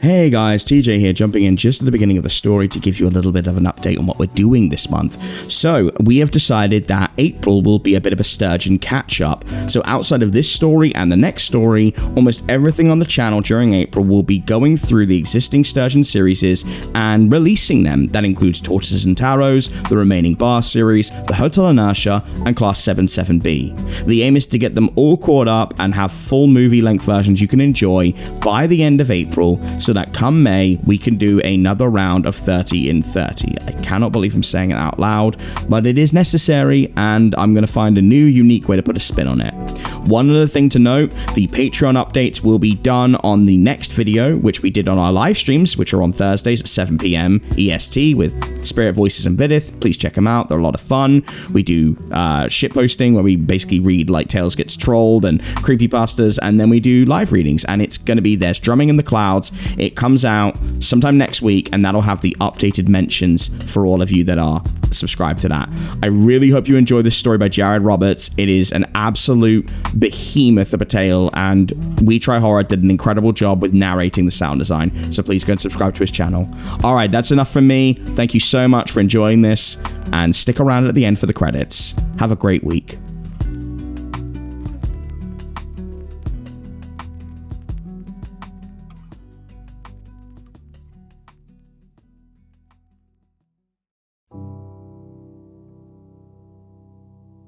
Hey guys, TJ here, jumping in just at the beginning of the story to give you a little bit of an update on what we're doing this month. So, we have decided that April will be a bit of a sturgeon catch-up. So outside of this story and the next story, almost everything on the channel during April will be going through the existing sturgeon series and releasing them. That includes Tortoises and Tarots, the remaining Bar series, the Hotel Inertia, and Class 77B. The aim is to get them all caught up and have full movie-length versions you can enjoy by the end of April, so that come May, we can do another round of 30 in 30. I cannot believe I'm saying it out loud, but it is necessary, and I'm going to find a new, unique way to put a spin on it. One other thing to note, the Patreon updates will be done on the next video, which we did on our live streams, which are on Thursdays at 7 PM EST with Spirit Voices and Vidith. Please check them out, they're a lot of fun. We do shitposting, where we basically read like Tales Gets Trolled and Creepypastas, and then we do live readings, and it's going to be There's Drumming in the Clouds. It comes out sometime next week, and that'll have the updated mentions for all of you that are subscribed to that. I really hope you enjoy this story by Jared Roberts. It is an absolute behemoth of a tale, and We Try Horror did an incredible job with narrating the sound design, so please go and subscribe to his channel. Alright, that's enough from me. Thank you so much for enjoying this, and stick around at the end for the credits. Have a great week.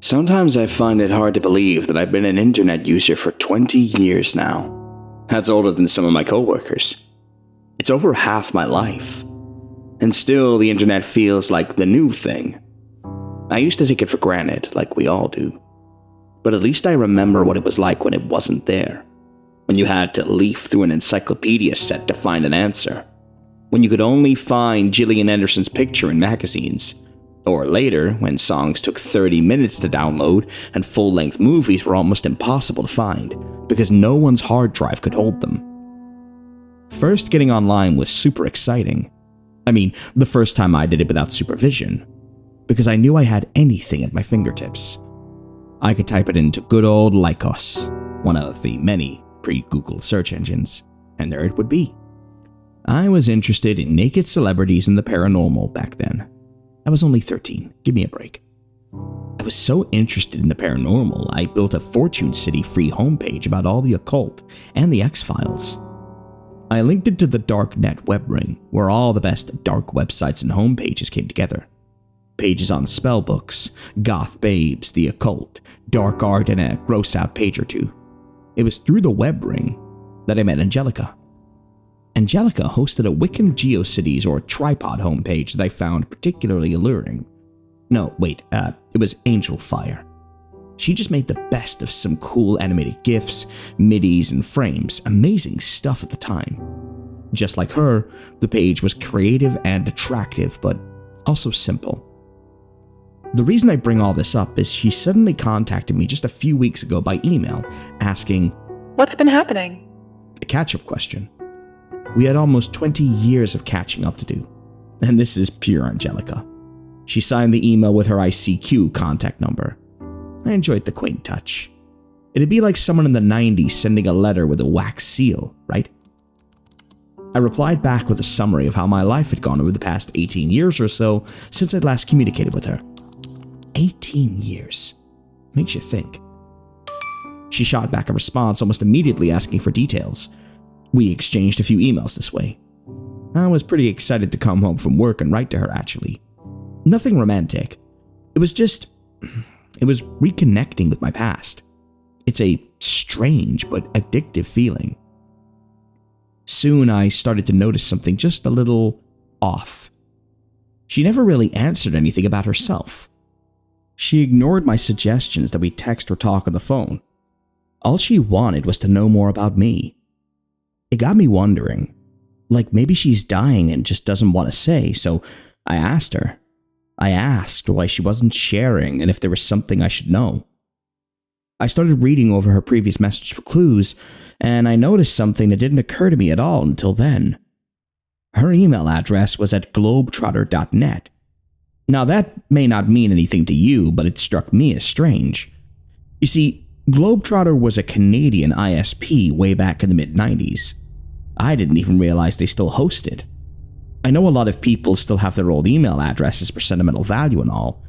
Sometimes I find it hard to believe that I've been an internet user for 20 years now. That's older than some of my coworkers. It's over half my life. And still, the internet feels like the new thing. I used to take it for granted, like we all do. But at least I remember what it was like when it wasn't there. When you had to leaf through an encyclopedia set to find an answer. When you could only find Gillian Anderson's picture in magazines. Or later, when songs took 30 minutes to download and full-length movies were almost impossible to find, because no one's hard drive could hold them. First getting online was super exciting. I mean, the first time I did it without supervision, because I knew I had anything at my fingertips. I could type it into good old Lycos, one of the many pre-Google search engines, and there it would be. I was interested in naked celebrities and the paranormal back then. I was only 13, give me a break. I was so interested in the paranormal, I built a Fortune City free homepage about all the occult and the X-Files. I linked it to the darknet web ring, where all the best dark websites and homepages came together. Pages on spellbooks, goth babes, the occult, dark art, and a gross-out page or two. It was through the web ring that I met Angelica. Angelica hosted a Wiccan GeoCities or tripod homepage that I found particularly alluring. No, wait, it was Angel Fire. She just made the best of some cool animated GIFs, MIDIs, and frames, amazing stuff at the time. Just like her, the page was creative and attractive, but also simple. The reason I bring all this up is she suddenly contacted me just a few weeks ago by email, asking, "What's been happening?" A catch-up question. We had almost 20 years of catching up to do, and this is pure Angelica. She signed the email with her ICQ contact number. I enjoyed the quaint touch. It'd be like someone in the 90s sending a letter with a wax seal, right? I replied back with a summary of how my life had gone over the past 18 years or so since I'd last communicated with her. 18 years. Makes you think. She shot back a response almost immediately asking for details. We exchanged a few emails this way. I was pretty excited to come home from work and write to her, actually. Nothing romantic. It was reconnecting with my past. It's a strange but addictive feeling. Soon I started to notice something just a little off. She never really answered anything about herself. She ignored my suggestions that we text or talk on the phone. All she wanted was to know more about me. It got me wondering, like maybe she's dying and just doesn't want to say, so I asked her. I asked why she wasn't sharing and if there was something I should know. I started reading over her previous message for clues, and I noticed something that didn't occur to me at all until then. Her email address was at globetrotter.net. Now that may not mean anything to you, but it struck me as strange. You see, Globetrotter was a Canadian ISP way back in the mid-90s. I didn't even realize they still hosted. I know a lot of people still have their old email addresses for sentimental value and all,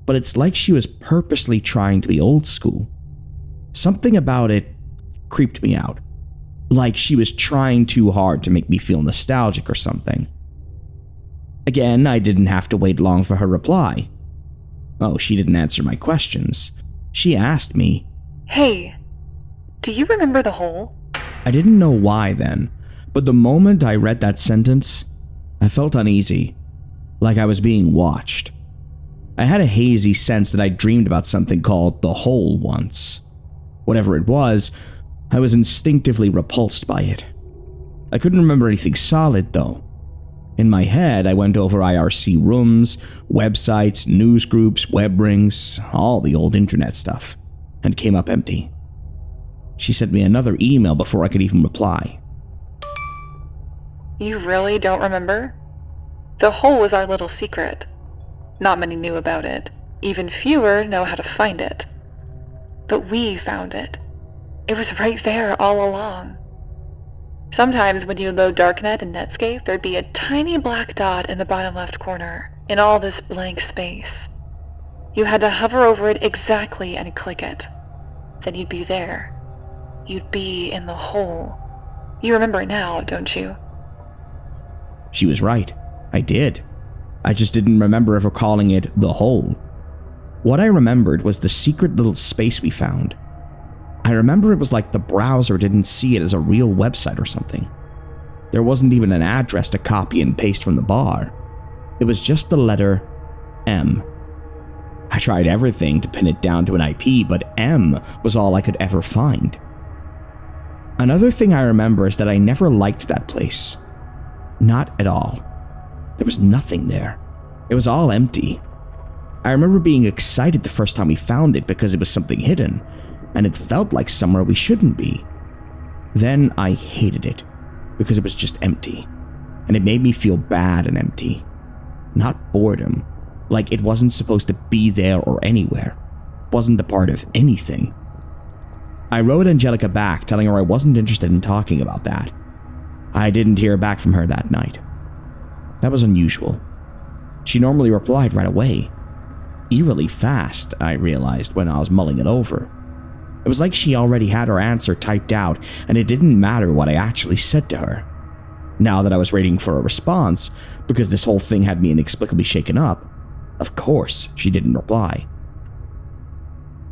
but it's like she was purposely trying to be old school. Something about it creeped me out. Like she was trying too hard to make me feel nostalgic or something. Again, I didn't have to wait long for her reply. Oh, she didn't answer my questions. She asked me, "Hey, do you remember the hole?" I didn't know why then, but the moment I read that sentence, I felt uneasy, like I was being watched. I had a hazy sense that I dreamed about something called the hole once. Whatever it was, I was instinctively repulsed by it. I couldn't remember anything solid though. In my head, I went over IRC rooms, websites, news groups, web rings, all the old internet stuff, and came up empty. She sent me another email before I could even reply. "You really don't remember? The hole was our little secret. Not many knew about it. Even fewer know how to find it. But we found it. It was right there all along. Sometimes when you load Darknet and Netscape, there'd be a tiny black dot in the bottom left corner, in all this blank space. You had to hover over it exactly and click it. Then you'd be there. You'd be in the hole. You remember it now, don't you?" She was right. I did. I just didn't remember ever calling it the hole. What I remembered was the secret little space we found. I remember it was like the browser didn't see it as a real website or something. There wasn't even an address to copy and paste from the bar. It was just the letter M. I tried everything to pin it down to an IP, but M was all I could ever find. Another thing I remember is that I never liked that place. Not at all. There was nothing there. It was all empty. I remember being excited the first time we found it because it was something hidden, and it felt like somewhere we shouldn't be. Then I hated it because it was just empty, and it made me feel bad and empty. Not boredom, like it wasn't supposed to be there or anywhere, wasn't a part of anything. I wrote Angelica back telling her I wasn't interested in talking about that. I didn't hear back from her that night. That was unusual. She normally replied right away. Eerily fast, I realized when I was mulling it over. It was like she already had her answer typed out, and it didn't matter what I actually said to her. Now that I was waiting for a response, because this whole thing had me inexplicably shaken up, of course she didn't reply.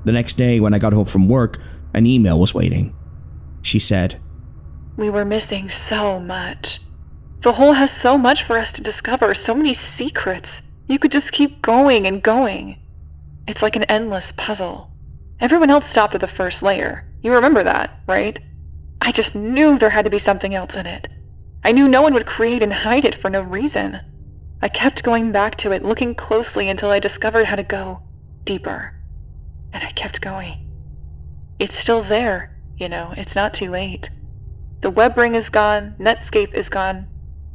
The next day, when I got home from work, an email was waiting. She said, "We were missing so much. The hole has so much for us to discover, so many secrets. You could just keep going and going. It's like an endless puzzle. Everyone else stopped at the first layer. You remember that, right? I just knew there had to be something else in it. I knew no one would create and hide it for no reason. I kept going back to it, looking closely until I discovered how to go deeper. And I kept going. It's still there, it's not too late. The web ring is gone, Netscape is gone,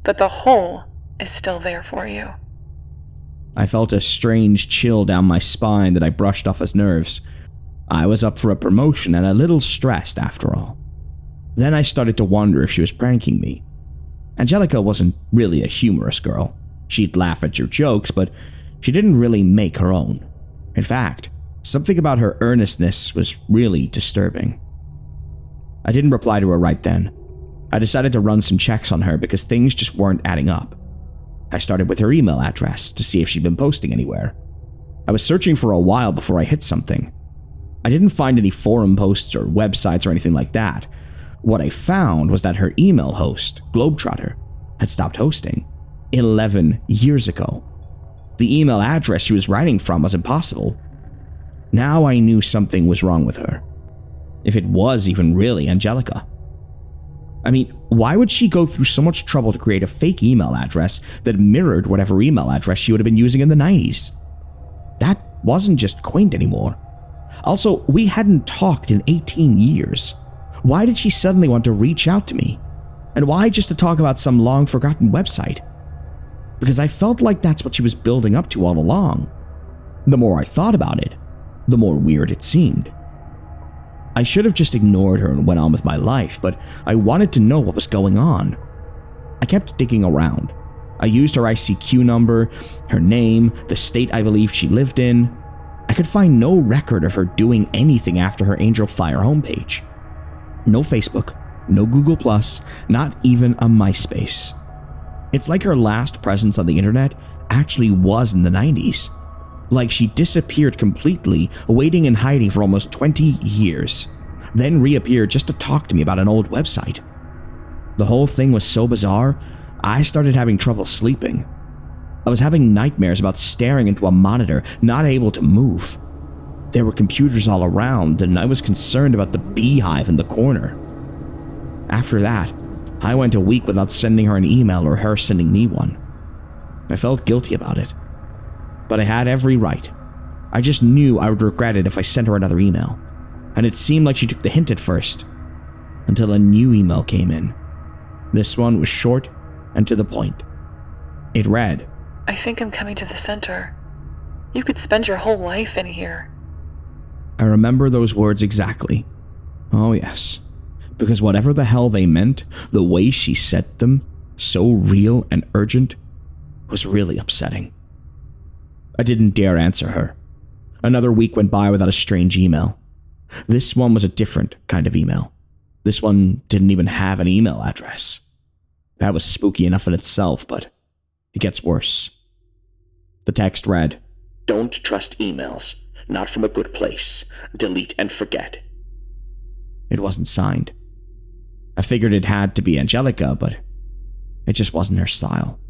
but the hole is still there for you." I felt a strange chill down my spine that I brushed off as nerves. I was up for a promotion and a little stressed after all. Then I started to wonder if she was pranking me. Angelica wasn't really a humorous girl. She'd laugh at your jokes, but she didn't really make her own. In fact, something about her earnestness was really disturbing. I didn't reply to her right then. I decided to run some checks on her because things just weren't adding up. I started with her email address to see if she'd been posting anywhere. I was searching for a while before I hit something. I didn't find any forum posts or websites or anything like that. What I found was that her email host, Globetrotter, had stopped hosting 11 years ago. The email address she was writing from was impossible. Now I knew something was wrong with her. If it was even really Angelica. I mean, why would she go through so much trouble to create a fake email address that mirrored whatever email address she would have been using in the 90s? That wasn't just quaint anymore. Also, we hadn't talked in 18 years. Why did she suddenly want to reach out to me? And why just to talk about some long-forgotten website? Because I felt like that's what she was building up to all along. The more I thought about it, the more weird it seemed. I should have just ignored her and went on with my life, but I wanted to know what was going on. I kept digging around. I used her ICQ number, her name, the state I believed she lived in. I could find no record of her doing anything after her Angel Fire homepage. No Facebook, no Google+, not even a MySpace. It's like her last presence on the internet actually was in the 90s. Like she disappeared completely, waiting and hiding for almost 20 years, then reappeared just to talk to me about an old website. The whole thing was so bizarre, I started having trouble sleeping. I was having nightmares about staring into a monitor, not able to move. There were computers all around, and I was concerned about the beehive in the corner. After that, I went a week without sending her an email or her sending me one. I felt guilty about it, but I had every right. I just knew I would regret it if I sent her another email, and it seemed like she took the hint at first, until a new email came in. This one was short and to the point. It read, I think I'm coming to the center. You could spend your whole life in here. I remember those words exactly. Oh yes, because whatever the hell they meant, the way she said them, so real and urgent, was really upsetting. I didn't dare answer her. Another week went by without a strange email. This one was a different kind of email. This one didn't even have an email address. That was spooky enough in itself, but it gets worse. The text read, Don't trust emails. Not from a good place. Delete and forget. It wasn't signed. I figured it had to be Angelica, but it just wasn't her style.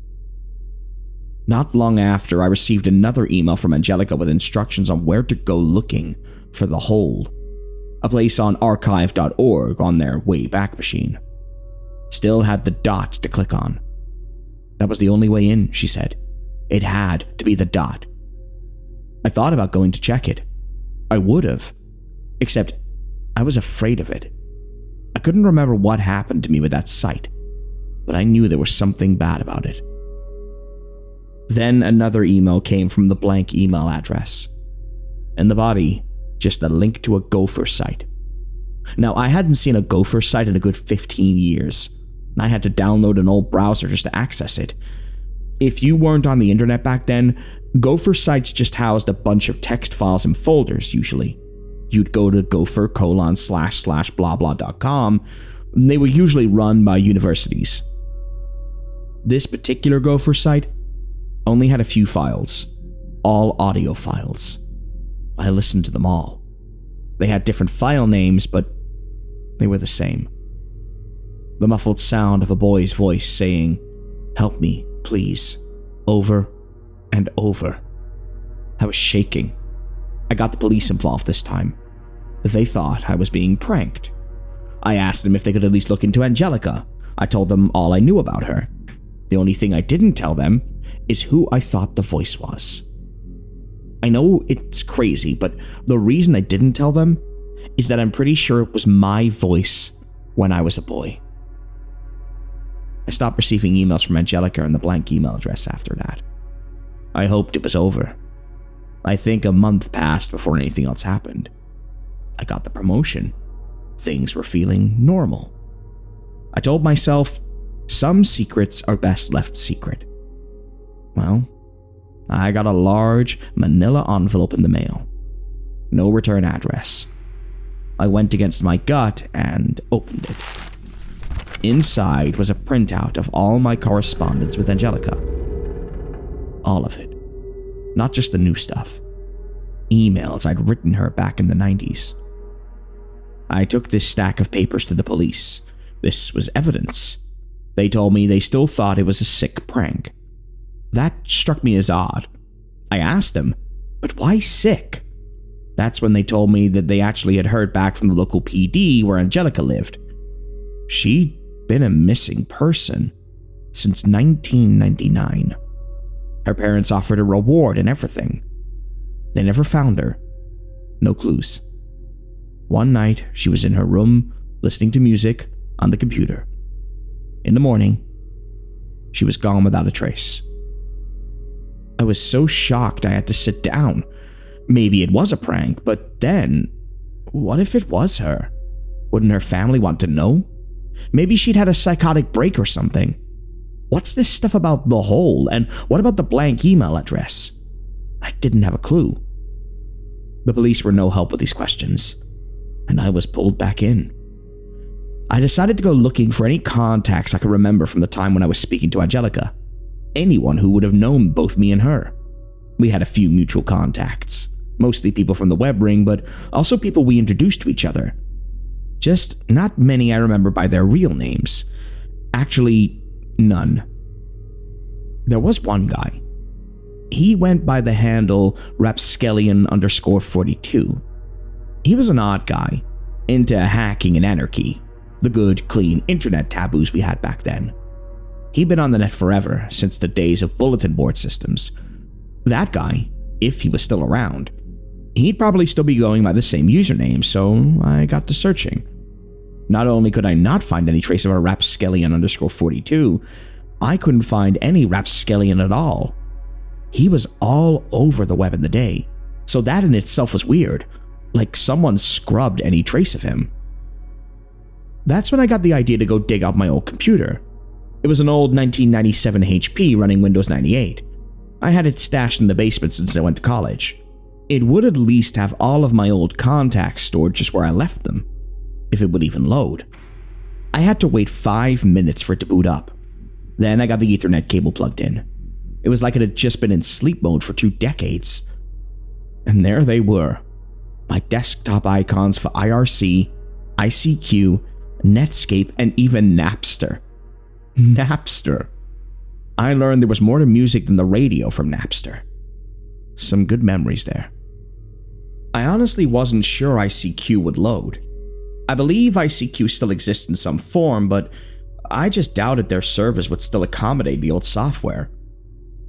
Not long after, I received another email from Angelica with instructions on where to go looking for the hole, a place on archive.org on their Wayback Machine. Still had the dot to click on. That was the only way in, she said. It had to be the dot. I thought about going to check it. I would have, except I was afraid of it. I couldn't remember what happened to me with that site, but I knew there was something bad about it. Then another email came from the blank email address. In the body, just a link to a gopher site. Now, I hadn't seen a gopher site in a good 15 years. I had to download an old browser just to access it. If you weren't on the internet back then, gopher sites just housed a bunch of text files and folders, usually. You'd go to gopher://blah blah.com, and they were usually run by universities. This particular gopher site only had a few files, all audio files. I listened to them all. They had different file names, but they were the same. The muffled sound of a boy's voice saying, "Help me, please," over and over. I was shaking. I got the police involved this time. They thought I was being pranked. I asked them if they could at least look into Angelica. I told them all I knew about her. The only thing I didn't tell them is who I thought the voice was. I know it's crazy, but the reason I didn't tell them is that I'm pretty sure it was my voice when I was a boy. I stopped receiving emails from Angelica and the blank email address after that. I hoped it was over. I think a month passed before anything else happened. I got the promotion. Things were feeling normal. I told myself, some secrets are best left secret. Well, I got a large manila envelope in the mail. No return address. I went against my gut and opened it. Inside was a printout of all my correspondence with Angelica. All of it. Not just the new stuff. Emails I'd written her back in the 90s. I took this stack of papers to the police. This was evidence. They told me they still thought it was a sick prank. That struck me as odd. I asked them, but why sick? That's when they told me that they actually had heard back from the local PD where Angelica lived. She'd been a missing person since 1999. Her parents offered a reward and everything. They never found her. No clues. One night, she was in her room, listening to music on the computer. In the morning, she was gone without a trace. I was so shocked I had to sit down. Maybe it was a prank, but then, what if it was her? Wouldn't her family want to know? Maybe she'd had a psychotic break or something. What's this stuff about the hole, and what about the blank email address? I didn't have a clue. The police were no help with these questions, and I was pulled back in. I decided to go looking for any contacts I could remember from the time when I was speaking to Angelica. Anyone who would have known both me and her. We had a few mutual contacts, mostly people from the web ring, but also people we introduced to each other. Just not many I remember by their real names. Actually, none. There was one guy. He went by the handle Rapskellion_42. He was an odd guy, into hacking and anarchy, the good, clean internet taboos we had back then. He'd been on the net forever, since the days of bulletin board systems. That guy, if he was still around, he'd probably still be going by the same username, so I got to searching. Not only could I not find any trace of a Rapskellion_42, I couldn't find any Rapskellion at all. He was all over the web in the day, so that in itself was weird, like someone scrubbed any trace of him. That's when I got the idea to go dig up my old computer. It was an old 1997 HP running Windows 98. I had it stashed in the basement since I went to college. It would at least have all of my old contacts stored just where I left them, if it would even load. I had to wait 5 minutes for it to boot up. Then I got the Ethernet cable plugged in. It was like it had just been in sleep mode for 2 decades. And there they were, my desktop icons for IRC, ICQ, Netscape, and even Napster. Napster. I learned there was more to music than the radio from Napster. Some good memories there. I honestly wasn't sure ICQ would load. I believe ICQ still exists in some form, but I just doubted their servers would still accommodate the old software.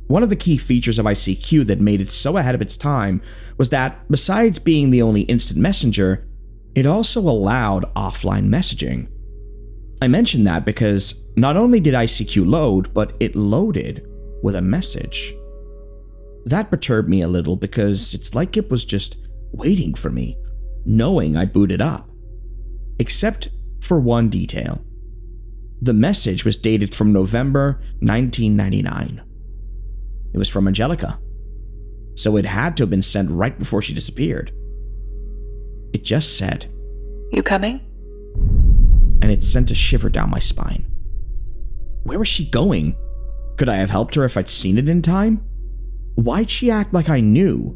One of the key features of ICQ that made it so ahead of its time was that, besides being the only instant messenger, it also allowed offline messaging. I mention that because not only did ICQ load, but it loaded with a message. That perturbed me a little because it's like it was just waiting for me, knowing I'd booted up. Except for one detail. The message was dated from November 1999. It was from Angelica, so it had to have been sent right before she disappeared. It just said, "You coming?" And it sent a shiver down my spine. Where was she going? Could I have helped her if I'd seen it in time? Why'd she act like I knew?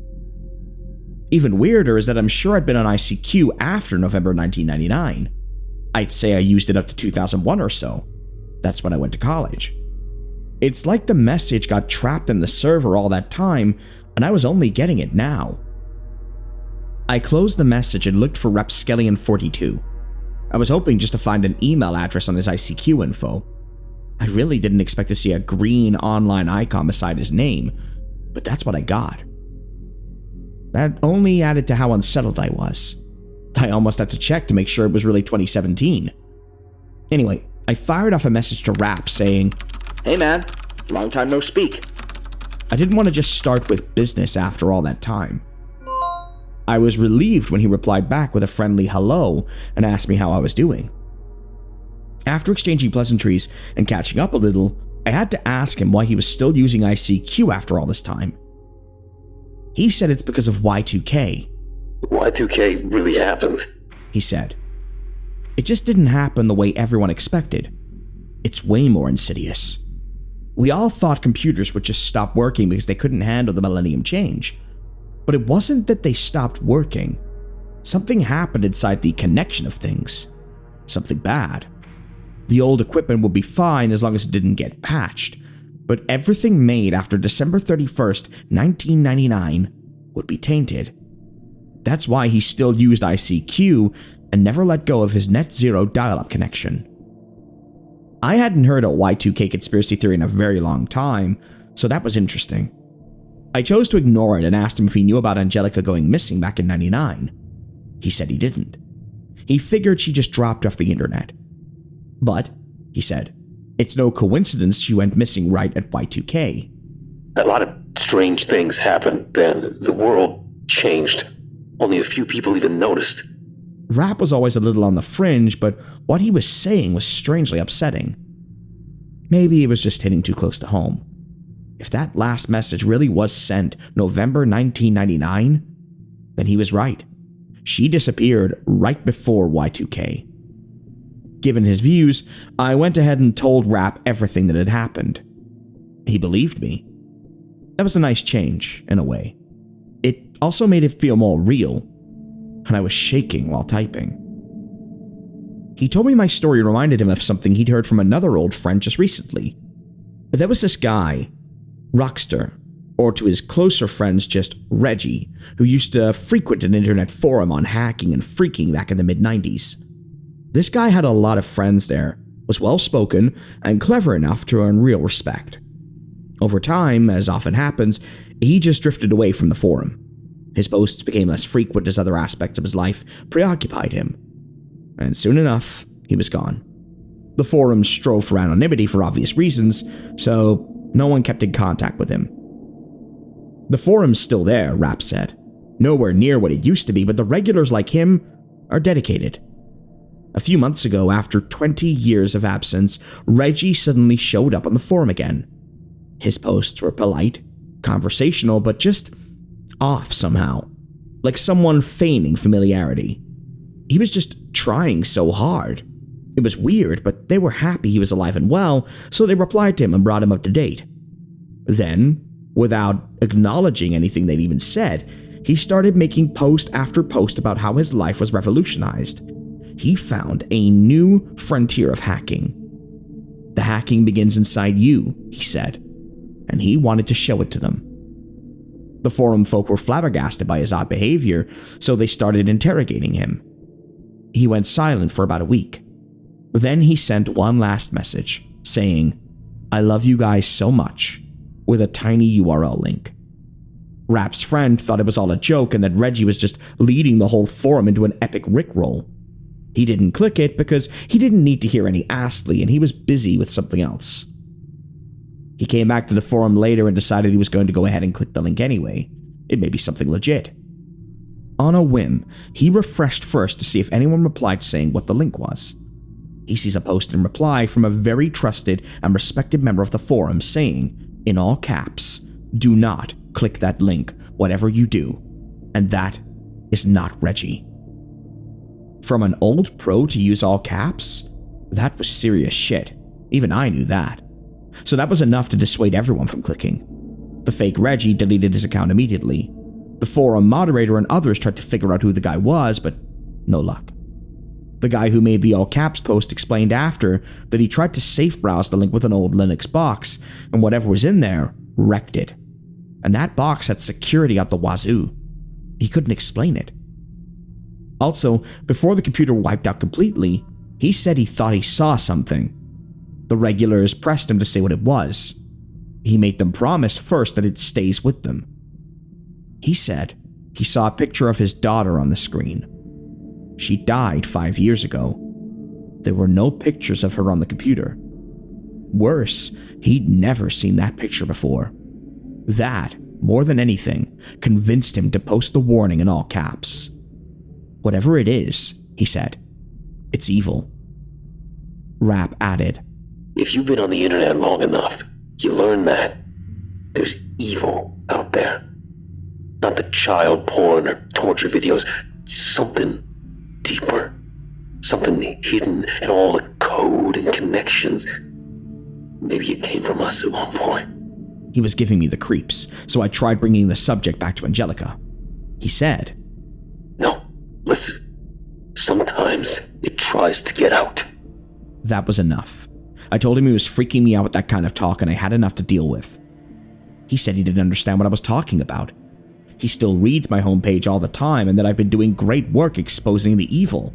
Even weirder is that I'm sure I'd been on ICQ after November 1999. I'd say I used it up to 2001 or so. That's when I went to college. It's like the message got trapped in the server all that time, and I was only getting it now. I closed the message and looked for Rapskellion42. I was hoping just to find an email address on his ICQ info. I really didn't expect to see a green online icon beside his name, but that's what I got. That only added to how unsettled I was. I almost had to check to make sure it was really 2017. Anyway, I fired off a message to Rap saying, Hey man, long time no speak. I didn't want to just start with business after all that time. I was relieved when he replied back with a friendly hello and asked me how I was doing. After exchanging pleasantries and catching up a little, I had to ask him why he was still using ICQ after all this time. He said it's because of Y2K. Y2K really happened, he said. It just didn't happen the way everyone expected. It's way more insidious. We all thought computers would just stop working because they couldn't handle the millennium change. But it wasn't that they stopped working. Something happened inside the connection of things. Something bad. The old equipment would be fine as long as it didn't get patched, but everything made after December 31st, 1999 would be tainted. That's why he still used ICQ and never let go of his net zero dial-up connection. I hadn't heard a Y2K conspiracy theory in a very long time, so that was interesting. I chose to ignore it and asked him if he knew about Angelica going missing back in '99. He said he didn't. He figured she just dropped off the internet. But, he said, it's no coincidence she went missing right at Y2K. A lot of strange things happened then. The world changed. Only a few people even noticed. Rap was always a little on the fringe, but what he was saying was strangely upsetting. Maybe it was just hitting too close to home. If that last message really was sent November 1999, then he was right. She disappeared right before Y2K. Given his views, I went ahead and told Rap everything that had happened. He believed me. That was a nice change, in a way. It also made it feel more real, and I was shaking while typing. He told me my story reminded him of something he'd heard from another old friend just recently. There was this guy, Rockster, or to his closer friends just Reggie, who used to frequent an internet forum on hacking and freaking back in the mid-90s. This guy had a lot of friends there, was well-spoken, and clever enough to earn real respect. Over time, as often happens, he just drifted away from the forum. His posts became less frequent as other aspects of his life preoccupied him. And soon enough, he was gone. The forums strove for anonymity for obvious reasons, so no one kept in contact with him. The forum's still there, Rap said. Nowhere near what it used to be, but the regulars like him are dedicated. A few months ago, after 20 years of absence, Reggie suddenly showed up on the forum again. His posts were polite, conversational, but just off somehow, like someone feigning familiarity. He was just trying so hard. It was weird, but they were happy he was alive and well, so they replied to him and brought him up to date. Then, without acknowledging anything they'd even said, he started making post after post about how his life was revolutionized. He found a new frontier of hacking. The hacking begins inside you, he said, and he wanted to show it to them. The forum folk were flabbergasted by his odd behavior, so they started interrogating him. He went silent for about a week. Then he sent one last message, saying, "I love you guys so much," with a tiny URL link. Rap's friend thought it was all a joke and that Reggie was just leading the whole forum into an epic rickroll. He didn't click it because he didn't need to hear any Astley and he was busy with something else. He came back to the forum later and decided he was going to go ahead and click the link anyway. It may be something legit. On a whim, he refreshed first to see if anyone replied saying what the link was. He sees a post in reply from a very trusted and respected member of the forum saying, in all caps, "Do not click that link, whatever you do." And that is not Reggie. From an old pro to use all caps? That was serious shit. Even I knew that. So that was enough to dissuade everyone from clicking. The fake Reggie deleted his account immediately. The forum moderator and others tried to figure out who the guy was, but no luck. The guy who made the all caps post explained after that he tried to safe browse the link with an old Linux box, and whatever was in there wrecked it. And that box had security out the wazoo. He couldn't explain it. Also, before the computer wiped out completely, he said he thought he saw something. The regulars pressed him to say what it was. He made them promise first that it stays with them. He said he saw a picture of his daughter on the screen. She died 5 years ago. There were no pictures of her on the computer. Worse, he'd never seen that picture before. That, more than anything, convinced him to post the warning in all caps. Whatever it is, he said, it's evil. Rap added, If you've been on the internet long enough, you learn that there's evil out there. Not the child porn or torture videos, something deeper. Something hidden in all the code and connections. Maybe it came from us at one point. He was giving me the creeps, so I tried bringing the subject back to Angelica. He said, No, listen. Sometimes it tries to get out. That was enough. I told him he was freaking me out with that kind of talk and I had enough to deal with. He said he didn't understand what I was talking about. He still reads my homepage all the time and that I've been doing great work exposing the evil.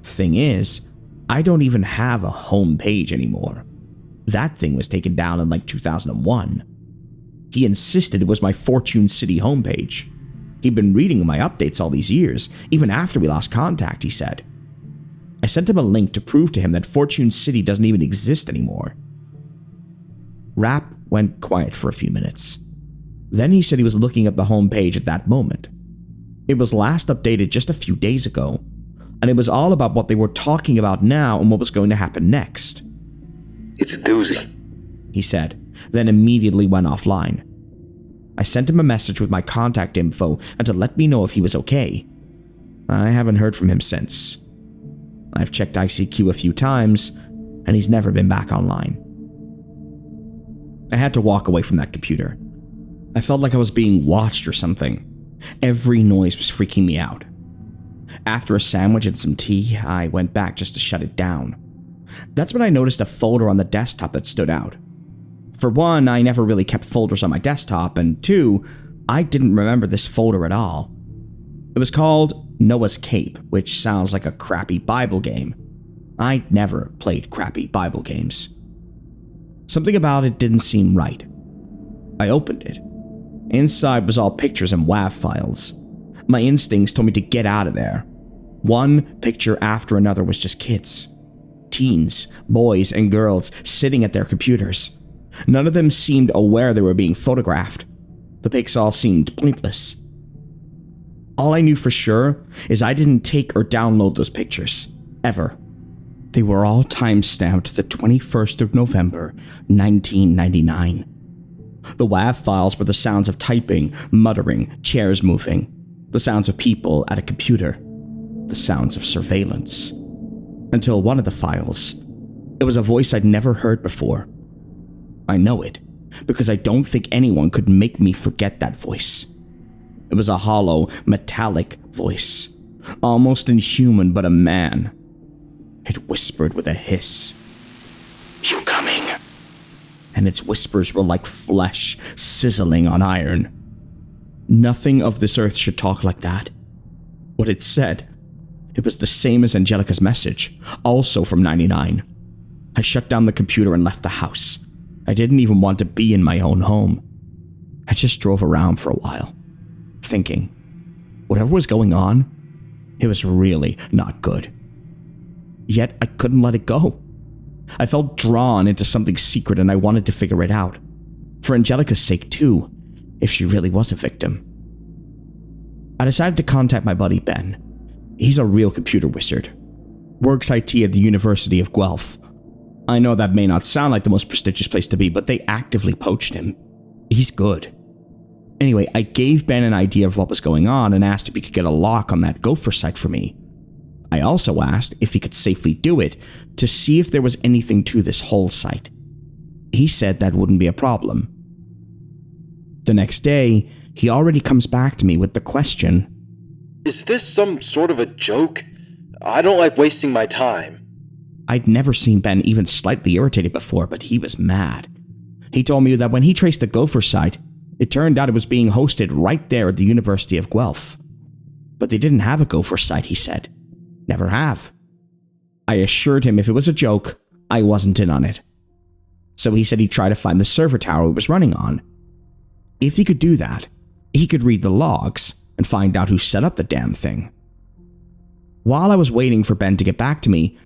Thing is, I don't even have a homepage anymore. That thing was taken down in like 2001. He insisted it was my Fortune City homepage. He'd been reading my updates all these years, even after we lost contact, he said. I sent him a link to prove to him that Fortune City doesn't even exist anymore. Rap went quiet for a few minutes. Then he said he was looking at the homepage at that moment. It was last updated just a few days ago. and it was all about what they were talking about now and what was going to happen next. It's a doozy, he said, then immediately went offline. I sent him a message with my contact info and to let me know if he was okay. I haven't heard from him since. I've checked ICQ a few times, and he's never been back online. I had to walk away from that computer. I felt like I was being watched or something. Every noise was freaking me out. After a sandwich and some tea, I went back just to shut it down. That's when I noticed a folder on the desktop that stood out. For one, I never really kept folders on my desktop, and two, I didn't remember this folder at all. It was called Noah's Cape, which sounds like a crappy Bible game. I'd never played crappy Bible games. Something about it didn't seem right. I opened it. Inside was all pictures and WAV files. My instincts told me to get out of there. One picture after another was just kids. Teens, boys, and girls sitting at their computers. None of them seemed aware they were being photographed. The pics all seemed pointless. All I knew for sure is I didn't take or download those pictures. Ever. They were all time-stamped to the 21st of November, 1999. The WAV files were the sounds of typing, muttering, chairs moving. The sounds of people at a computer. The sounds of surveillance. Until one of the files. It was a voice I'd never heard before. I know it, because I don't think anyone could make me forget that voice. It was a hollow, metallic voice. Almost inhuman, but a man. It whispered with a hiss. You coming? And its whispers were like flesh sizzling on iron. Nothing of this earth should talk like that. What it said, it was the same as Angelica's message, also from 99. I shut down the computer and left the house. I didn't even want to be in my own home. I just drove around for a while, thinking, whatever was going on, it was really not good. Yet I couldn't let it go. I felt drawn into something secret and I wanted to figure it out. For Angelica's sake too, if she really was a victim. I decided to contact my buddy Ben. He's a real computer wizard. Works IT at the University of Guelph. I know that may not sound like the most prestigious place to be, but they actively poached him. He's good. Anyway, I gave Ben an idea of what was going on and asked if he could get a lock on that Gopher site for me. I also asked if he could safely do it to see if there was anything to this whole site. He said that wouldn't be a problem. The next day, he already comes back to me with the question, "Is this some sort of a joke? I don't like wasting my time." I'd never seen Ben even slightly irritated before, but he was mad. He told me that when he traced the Gopher site, it turned out it was being hosted right there at the University of Guelph. But they didn't have a Gopher site, he said. Never have. I assured him if it was a joke, I wasn't in on it. So he said he'd try to find the server tower it was running on. If he could do that, he could read the logs and find out who set up the damn thing. While I was waiting for Ben to get back to me,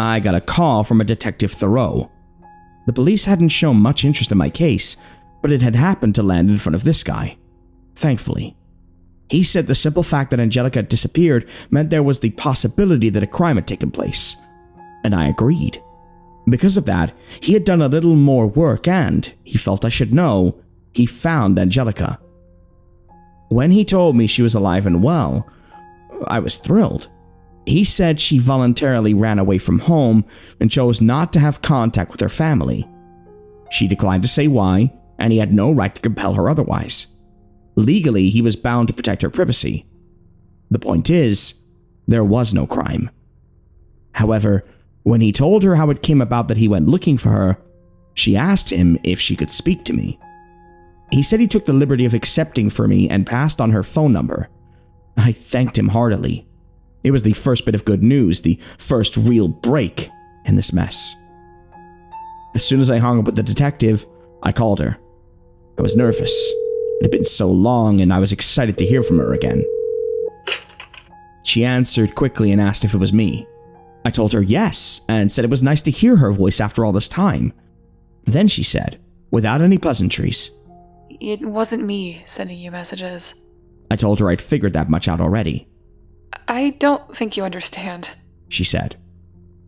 I got a call from a Detective Therault. The police hadn't shown much interest in my case, but it had happened to land in front of this guy. Thankfully. He said the simple fact that Angelica had disappeared meant there was the possibility that a crime had taken place. And I agreed. Because of that, he had done a little more work and, he felt I should know, he found Angelica. When he told me she was alive and well, I was thrilled. He said she voluntarily ran away from home and chose not to have contact with her family. She declined to say why, and he had no right to compel her otherwise. Legally, he was bound to protect her privacy. The point is, there was no crime. However, when he told her how it came about that he went looking for her, she asked him if she could speak to me. He said he took the liberty of accepting for me and passed on her phone number. I thanked him heartily. It was the first bit of good news, the first real break in this mess. As soon as I hung up with the detective, I called her. I was nervous. It had been so long and I was excited to hear from her again. She answered quickly and asked if it was me. I told her yes and said it was nice to hear her voice after all this time. Then she said, without any pleasantries, "It wasn't me sending you messages." I told her I'd figured that much out already. I don't think you understand, she said.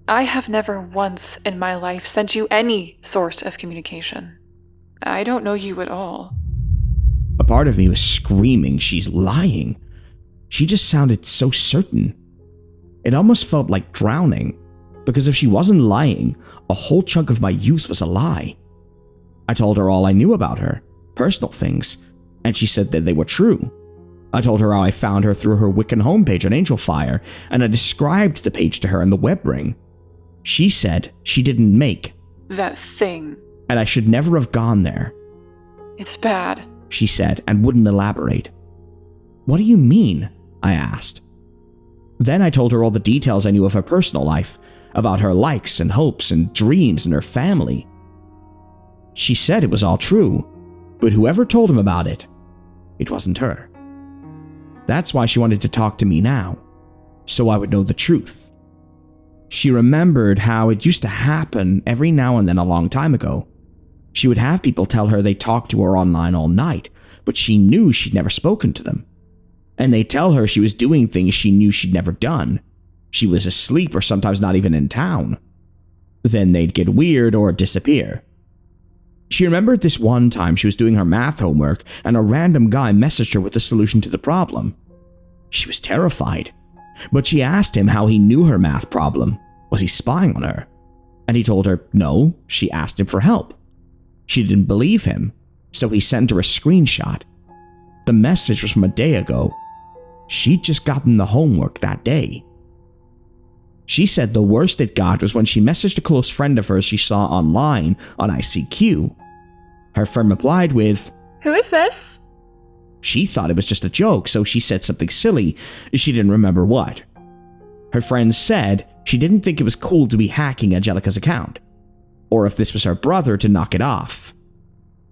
I have never once in my life sent you any sort of communication. I don't know you at all. A part of me was screaming, she's lying. She just sounded so certain. It almost felt like drowning, because if she wasn't lying, a whole chunk of my youth was a lie. I told her all I knew about her, personal things, and she said that they were true. I told her how I found her through her Wiccan homepage on Angelfire, and I described the page to her in the web ring. She said she didn't make that thing, and I should never have gone there. It's bad, she said, and wouldn't elaborate. What do you mean? I asked. Then I told her all the details I knew of her personal life, about her likes and hopes and dreams and her family. She said it was all true, but whoever told him about it, it wasn't her. That's why she wanted to talk to me now, so I would know the truth. She remembered how it used to happen every now and then a long time ago. She would have people tell her they talked to her online all night, but she knew she'd never spoken to them. And they'd tell her she was doing things she knew she'd never done. She was asleep or sometimes not even in town. Then they'd get weird or disappear. She remembered this one time she was doing her math homework and a random guy messaged her with the solution to the problem. She was terrified, but she asked him how he knew her math problem. Was he spying on her? And he told her no. She asked him for help. She didn't believe him, so he sent her a screenshot. The message was from a day ago. She'd just gotten the homework that day. She said the worst it got was when she messaged a close friend of hers she saw online on ICQ. Her friend replied with, "Who is this?" She thought it was just a joke, so she said something silly. She didn't remember what. Her friend said she didn't think it was cool to be hacking Angelica's account, or if this was her brother to knock it off.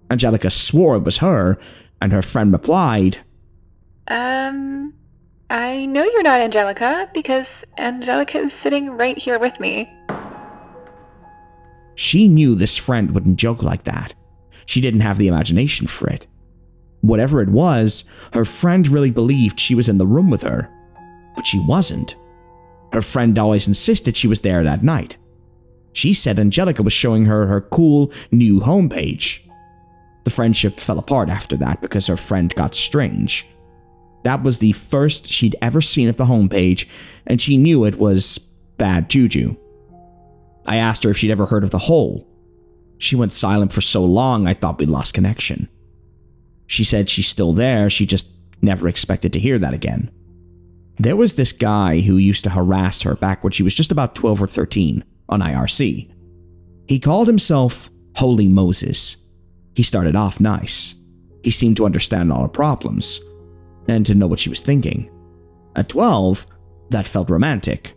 Angelica swore it was her, and her friend replied, I know you're not Angelica, because Angelica is sitting right here with me. She knew this friend wouldn't joke like that. She didn't have the imagination for it. Whatever it was, her friend really believed she was in the room with her, but she wasn't. Her friend always insisted she was there that night. She said Angelica was showing her her cool new homepage. The friendship fell apart after that because her friend got strange. That was the first she'd ever seen of the homepage, and she knew it was bad juju. I asked her if she'd ever heard of the Hole. She went silent for so long I thought we'd lost connection. She said she's still there, she just never expected to hear that again. There was this guy who used to harass her back when she was just about 12 or 13 on IRC. He called himself Holy Moses. He started off nice. He seemed to understand all her problems, and to know what she was thinking. At 12, that felt romantic.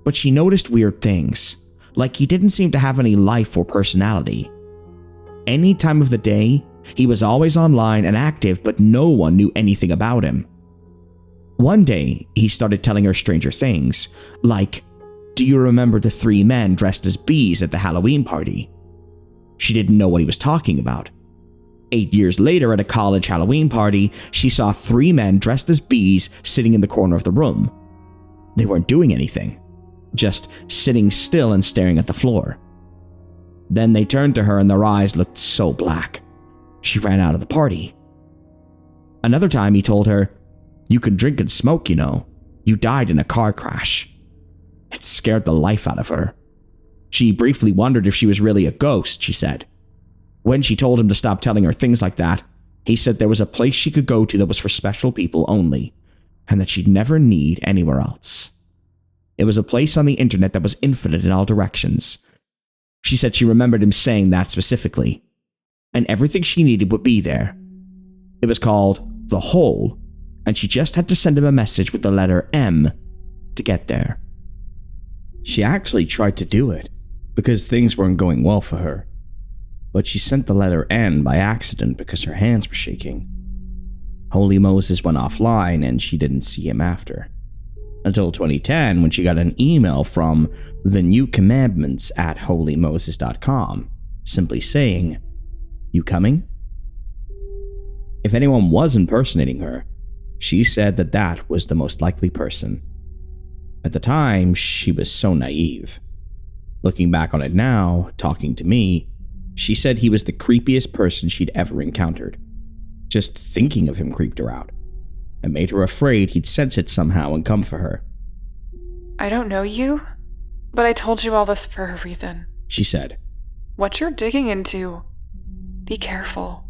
But she noticed weird things, like he didn't seem to have any life or personality. Any time of the day, he was always online and active, but no one knew anything about him. One day, he started telling her stranger things, like, "Do you remember the 3 men dressed as bees at the Halloween party?" She didn't know what he was talking about. 8 years later, at a college Halloween party, she saw 3 men dressed as bees sitting in the corner of the room. They weren't doing anything, just sitting still and staring at the floor. Then they turned to her and their eyes looked so black. She ran out of the party. Another time he told her, "You can drink and smoke, you know. You died in a car crash." It scared the life out of her. She briefly wondered if she was really a ghost, she said. When she told him to stop telling her things like that, he said there was a place she could go to that was for special people only, and that she'd never need anywhere else. It was a place on the internet that was infinite in all directions. She said she remembered him saying that specifically, and everything she needed would be there. It was called The Hole, and she just had to send him a message with the letter M to get there. She actually tried to do it, because things weren't going well for her. But she sent the letter N by accident because her hands were shaking. Holy Moses went offline and she didn't see him after. Until 2010, when she got an email from the New Commandments at holymoses.com, simply saying, "You coming?" If anyone was impersonating her, She said that that was the most likely person. At the time, she was so naive. Looking back on it now, talking to me, she said he was the creepiest person she'd ever encountered. Just thinking of him creeped her out. It made her afraid he'd sense it somehow and come for her. I don't know you, but I told you all this for a reason, she said. What you're digging into, be careful.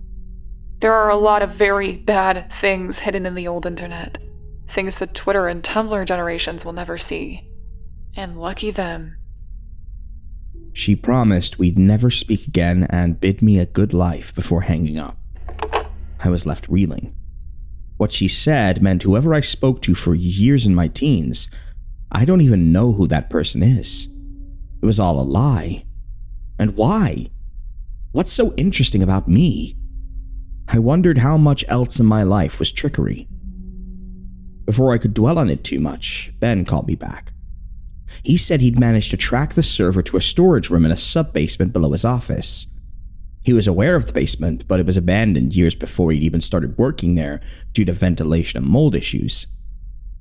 There are a lot of very bad things hidden in the old internet. Things the Twitter and Tumblr generations will never see. And lucky them. She promised we'd never speak again and bid me a good life before hanging up. I was left reeling. What she said meant whoever I spoke to for years in my teens, I don't even know who that person is. It was all a lie. And why? What's so interesting about me? I wondered how much else in my life was trickery. Before I could dwell on it too much, Ben called me back. He said he'd managed to track the server to a storage room in a sub-basement below his office. He was aware of the basement, but it was abandoned years before he'd even started working there due to ventilation and mold issues.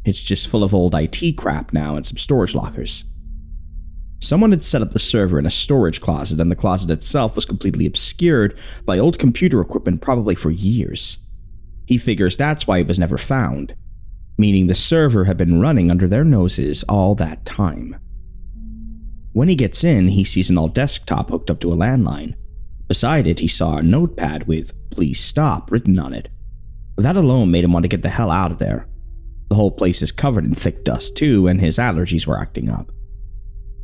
It's just full of old IT crap now and some storage lockers. Someone had set up the server in a storage closet, and the closet itself was completely obscured by old computer equipment probably for years. He figures that's why it was never found, meaning the server had been running under their noses all that time. When he gets in, he sees an old desktop hooked up to a landline. Beside it, he saw a notepad with "Please stop" written on it. That alone made him want to get the hell out of there. The whole place is covered in thick dust too, and his allergies were acting up.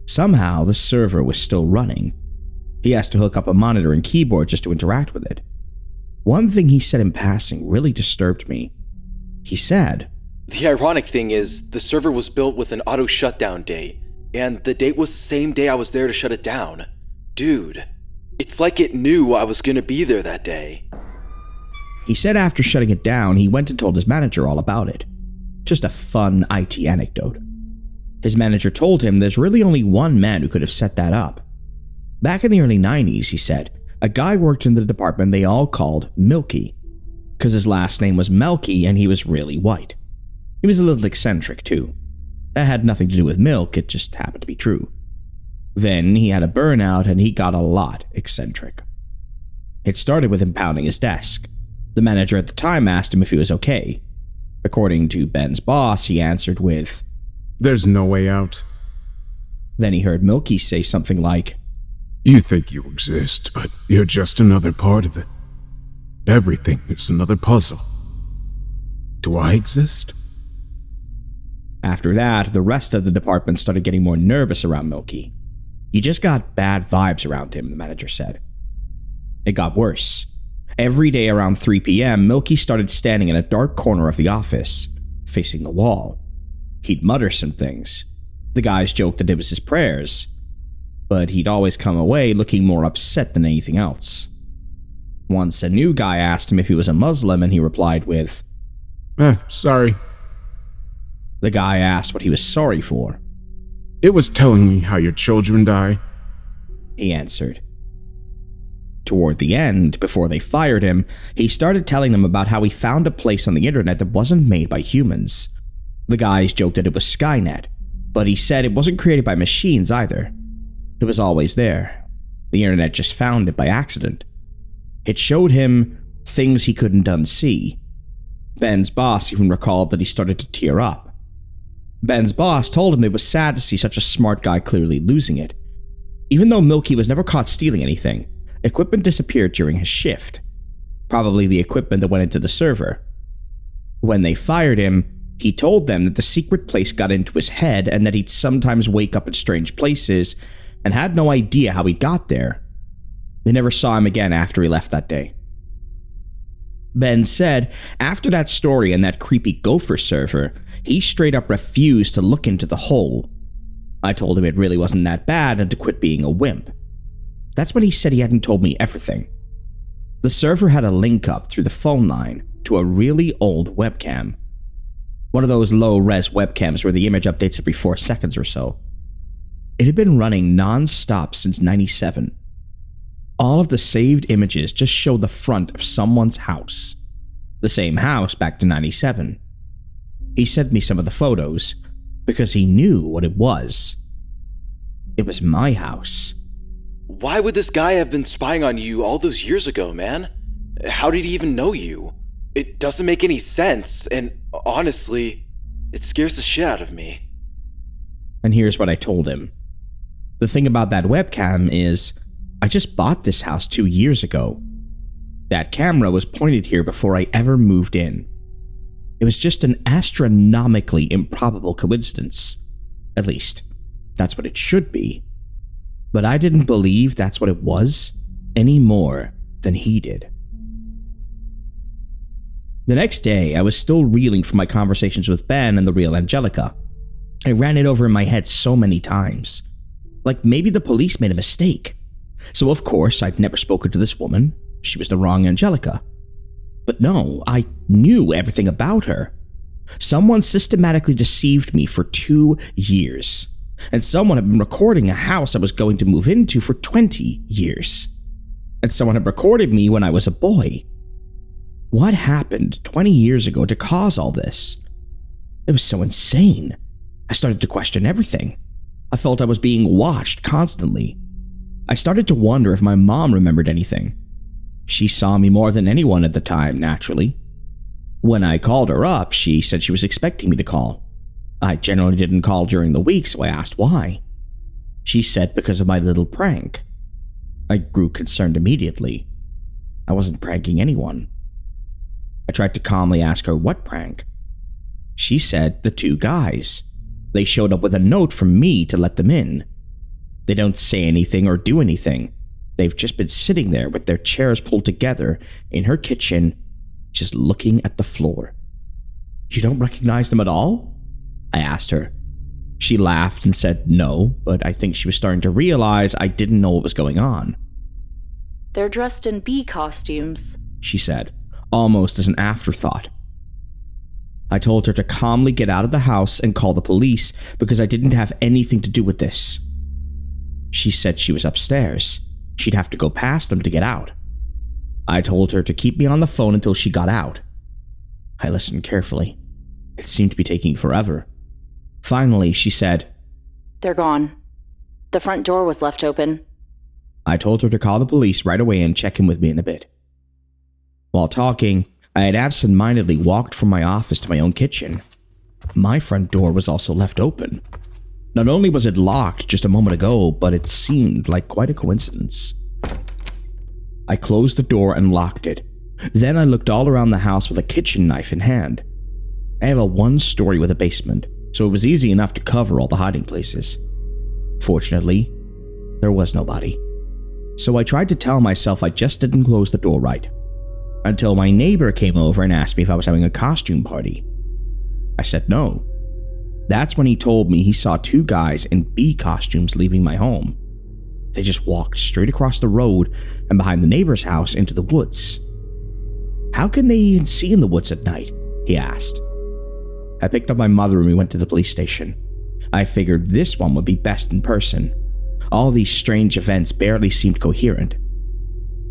Somehow, the server was still running. He has to hook up a monitor and keyboard just to interact with it. One thing he said in passing really disturbed me. He said, The ironic thing is, the server was built with an auto shutdown date, and the date was the same day I was there to shut it down. Dude, it's like it knew I was gonna be there that day. He said after shutting it down, he went and told his manager all about it. Just a fun IT anecdote. His manager told him there's really only one man who could have set that up. Back in the early 90s, he said, a guy worked in the department they all called Milky, because his last name was Milky and he was really white. He was a little eccentric too. That had nothing to do with milk, it just happened to be true. Then he had a burnout and he got a lot eccentric. It started with him pounding his desk. The manager at the time asked him if he was okay. According to Ben's boss, he answered with, "There's no way out." Then he heard Milky say something like, "You think you exist, but you're just another part of it. Everything is another puzzle. Do I exist?" After that, the rest of the department started getting more nervous around Milky. He just got bad vibes around him, the manager said. It got worse. Every day around 3 p.m., Milky started standing in a dark corner of the office, facing the wall. He'd mutter some things. The guys joked that it was his prayers, but he'd always come away looking more upset than anything else. Once a new guy asked him if he was a Muslim, and he replied with, Sorry. The guy asked what he was sorry for. "It was telling me how your children die," he answered. Toward the end, before they fired him, he started telling them about how he found a place on the internet that wasn't made by humans. The guys joked that it was Skynet, but he said it wasn't created by machines either. It was always there. The internet just found it by accident. It showed him things he couldn't unsee. Ben's boss even recalled that he started to tear up. Ben's boss told him it was sad to see such a smart guy clearly losing it. Even though Milky was never caught stealing anything, equipment disappeared during his shift. Probably the equipment that went into the server. When they fired him, he told them that the secret place got into his head and that he'd sometimes wake up in strange places and had no idea how he got there. They never saw him again after he left that day. Ben said after that story and that creepy gopher server, he straight up refused to look into the hole. I told him it really wasn't that bad and to quit being a wimp. That's when he said he hadn't told me everything. The server had a link up through the phone line to a really old webcam. One of those low-res webcams where the image updates every 4 seconds or so. It had been running non-stop since '97. All of the saved images just showed the front of someone's house. The same house back to '97. He sent me some of the photos because he knew what it was. It was my house. Why would this guy have been spying on you all those years ago, man? How did he even know you? It doesn't make any sense, and honestly, it scares the shit out of me. And here's what I told him. The thing about that webcam is, I just bought this house 2 years ago. That camera was pointed here before I ever moved in. It was just an astronomically improbable coincidence. At least, that's what it should be. But I didn't believe that's what it was any more than he did. The next day, I was still reeling from my conversations with Ben and the real Angelica. I ran it over in my head so many times. Like maybe the police made a mistake. So of course, I'd never spoken to this woman. She was the wrong Angelica. But no, I knew everything about her. Someone systematically deceived me for 2 years. And someone had been recording a house I was going to move into for 20 years. And someone had recorded me when I was a boy. What happened 20 years ago to cause all this? It was so insane. I started to question everything. I felt I was being watched constantly. I started to wonder if my mom remembered anything. She saw me more than anyone at the time, naturally. When I called her up, she said she was expecting me to call. I generally didn't call during the week, so I asked why. She said because of my little prank. I grew concerned immediately. I wasn't pranking anyone. I tried to calmly ask her what prank. She said the 2 guys. They showed up with a note from me to let them in. They don't say anything or do anything. They've just been sitting there with their chairs pulled together in her kitchen, just looking at the floor. You don't recognize them at all? I asked her. She laughed and said no, but I think she was starting to realize I didn't know what was going on. They're dressed in bee costumes, she said, almost as an afterthought. I told her to calmly get out of the house and call the police because I didn't have anything to do with this. She said she was upstairs. She'd have to go past them to get out. I told her to keep me on the phone until she got out. I listened carefully. It seemed to be taking forever. Finally, she said, "They're gone. The front door was left open." I told her to call the police right away and check in with me in a bit. While talking, I had absent-mindedly walked from my office to my own kitchen. My front door was also left open. Not only was it locked just a moment ago, but it seemed like quite a coincidence. I closed the door and locked it. Then I looked all around the house with a kitchen knife in hand. I have a 1-story with a basement, so it was easy enough to cover all the hiding places. Fortunately, there was nobody. So I tried to tell myself I just didn't close the door right. Until my neighbor came over and asked me if I was having a costume party. I said no. That's when he told me he saw 2 guys in bee costumes leaving my home. They just walked straight across the road and behind the neighbor's house into the woods. How can they even see in the woods at night? He asked. I picked up my mother and we went to the police station. I figured this one would be best in person. All these strange events barely seemed coherent.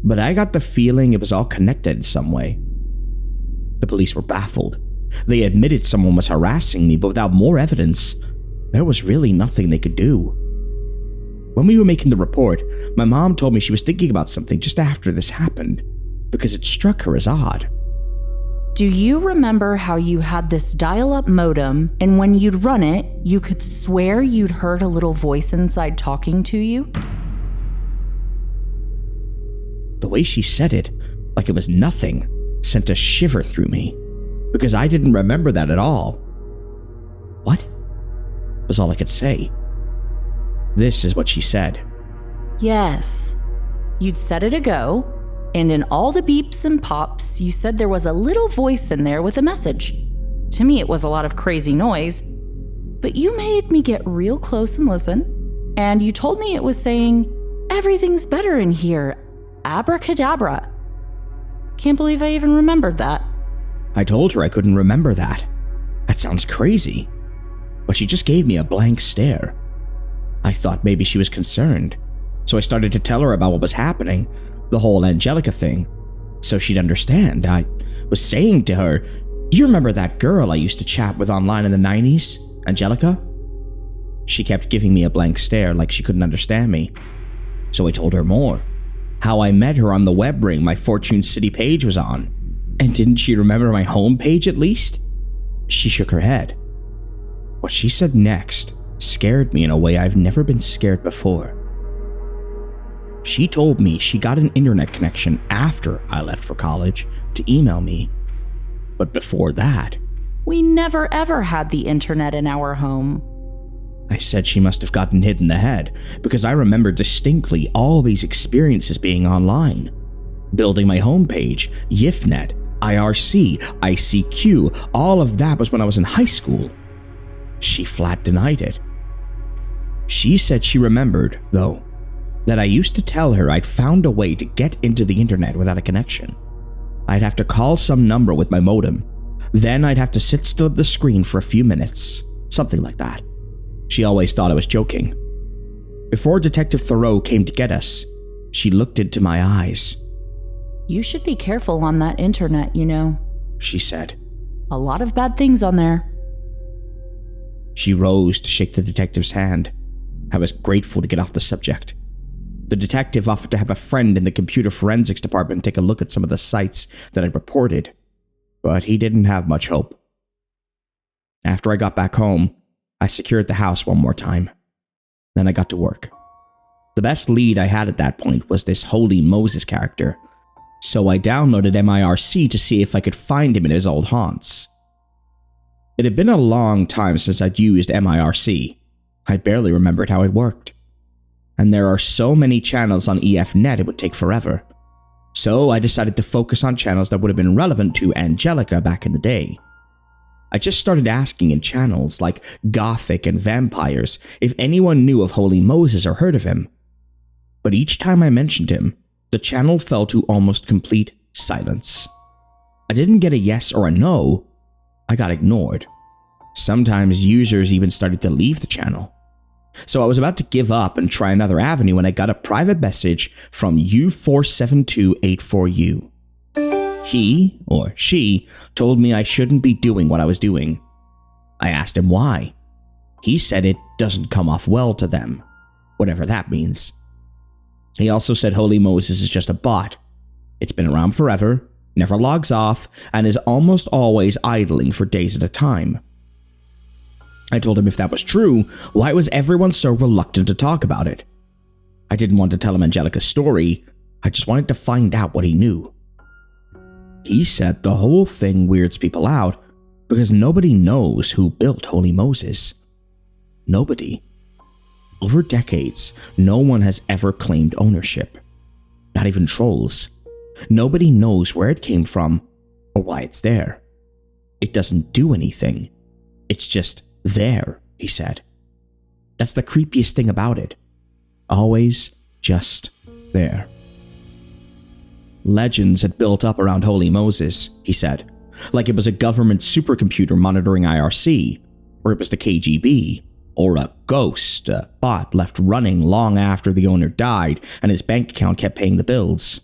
But I got the feeling it was all connected in some way. The police were baffled. They admitted someone was harassing me, but without more evidence, there was really nothing they could do. When we were making the report, my mom told me she was thinking about something just after this happened, because it struck her as odd. Do you remember how you had this dial-up modem, and when you'd run it, you could swear you'd heard a little voice inside talking to you? The way she said it, like it was nothing, sent a shiver through me, because I didn't remember that at all. What? Was all I could say. This is what she said. Yes. You'd set it a go, and in all the beeps and pops, you said there was a little voice in there with a message. To me, it was a lot of crazy noise, but you made me get real close and listen, and you told me it was saying, "Everything's better in here. Abracadabra." Can't believe I even remembered that. I told her I couldn't remember that. That sounds crazy. But she just gave me a blank stare. I thought maybe she was concerned, so I started to tell her about what was happening, the whole Angelica thing, so she'd understand. I was saying to her, You remember that girl I used to chat with online in the 90s, Angelica? She kept giving me a blank stare like she couldn't understand me. So I told her more. How I met her on the web ring my Fortune City page was on. And didn't she remember my home page at least? She shook her head. What she said next scared me in a way I've never been scared before. She told me she got an internet connection after I left for college to email me. But before that, We never ever had the internet in our home. I said she must have gotten hit in the head because I remember distinctly all these experiences being online. Building my homepage, YIFNet, IRC, ICQ, all of that was when I was in high school. She flat denied it. She said she remembered, though, that I used to tell her I'd found a way to get into the internet without a connection. I'd have to call some number with my modem. Then I'd have to sit still at the screen for a few minutes, something like that. She always thought I was joking. Before Detective Therault came to get us, she looked into my eyes. You should be careful on that internet, you know, She said. A lot of bad things on there. She rose to shake the detective's hand. I was grateful to get off the subject. The detective offered to have a friend in the computer forensics department take a look at some of the sites that I'd reported, but he didn't have much hope. After I got back home, I secured the house one more time. Then I got to work. The best lead I had at that point was this Holy Moses character, so I downloaded MIRC to see if I could find him in his old haunts. It had been a long time since I'd used MIRC. I barely remembered how it worked. And there are so many channels on EFNet it would take forever. So I decided to focus on channels that would have been relevant to Angelica back in the day. I just started asking in channels like Gothic and Vampires if anyone knew of Holy Moses or heard of him. But each time I mentioned him, the channel fell to almost complete silence. I didn't get a yes or a no, I got ignored. Sometimes users even started to leave the channel. So I was about to give up and try another avenue when I got a private message from U47284U. He, or she, told me I shouldn't be doing what I was doing. I asked him why. He said it doesn't come off well to them, whatever that means. He also said Holy Moses is just a bot. It's been around forever, never logs off, and is almost always idling for days at a time. I told him if that was true, why was everyone so reluctant to talk about it? I didn't want to tell him Angelica's story, I just wanted to find out what he knew. He said the whole thing weirds people out because nobody knows who built Holy Moses. Nobody. Over decades, no one has ever claimed ownership. Not even trolls. Nobody knows where it came from or why it's there. It doesn't do anything. It's just there, he said. That's the creepiest thing about it. Always just there. Legends had built up around Holy Moses, he said, like it was a government supercomputer monitoring IRC, or it was the KGB, or a ghost, a bot left running long after the owner died and his bank account kept paying the bills.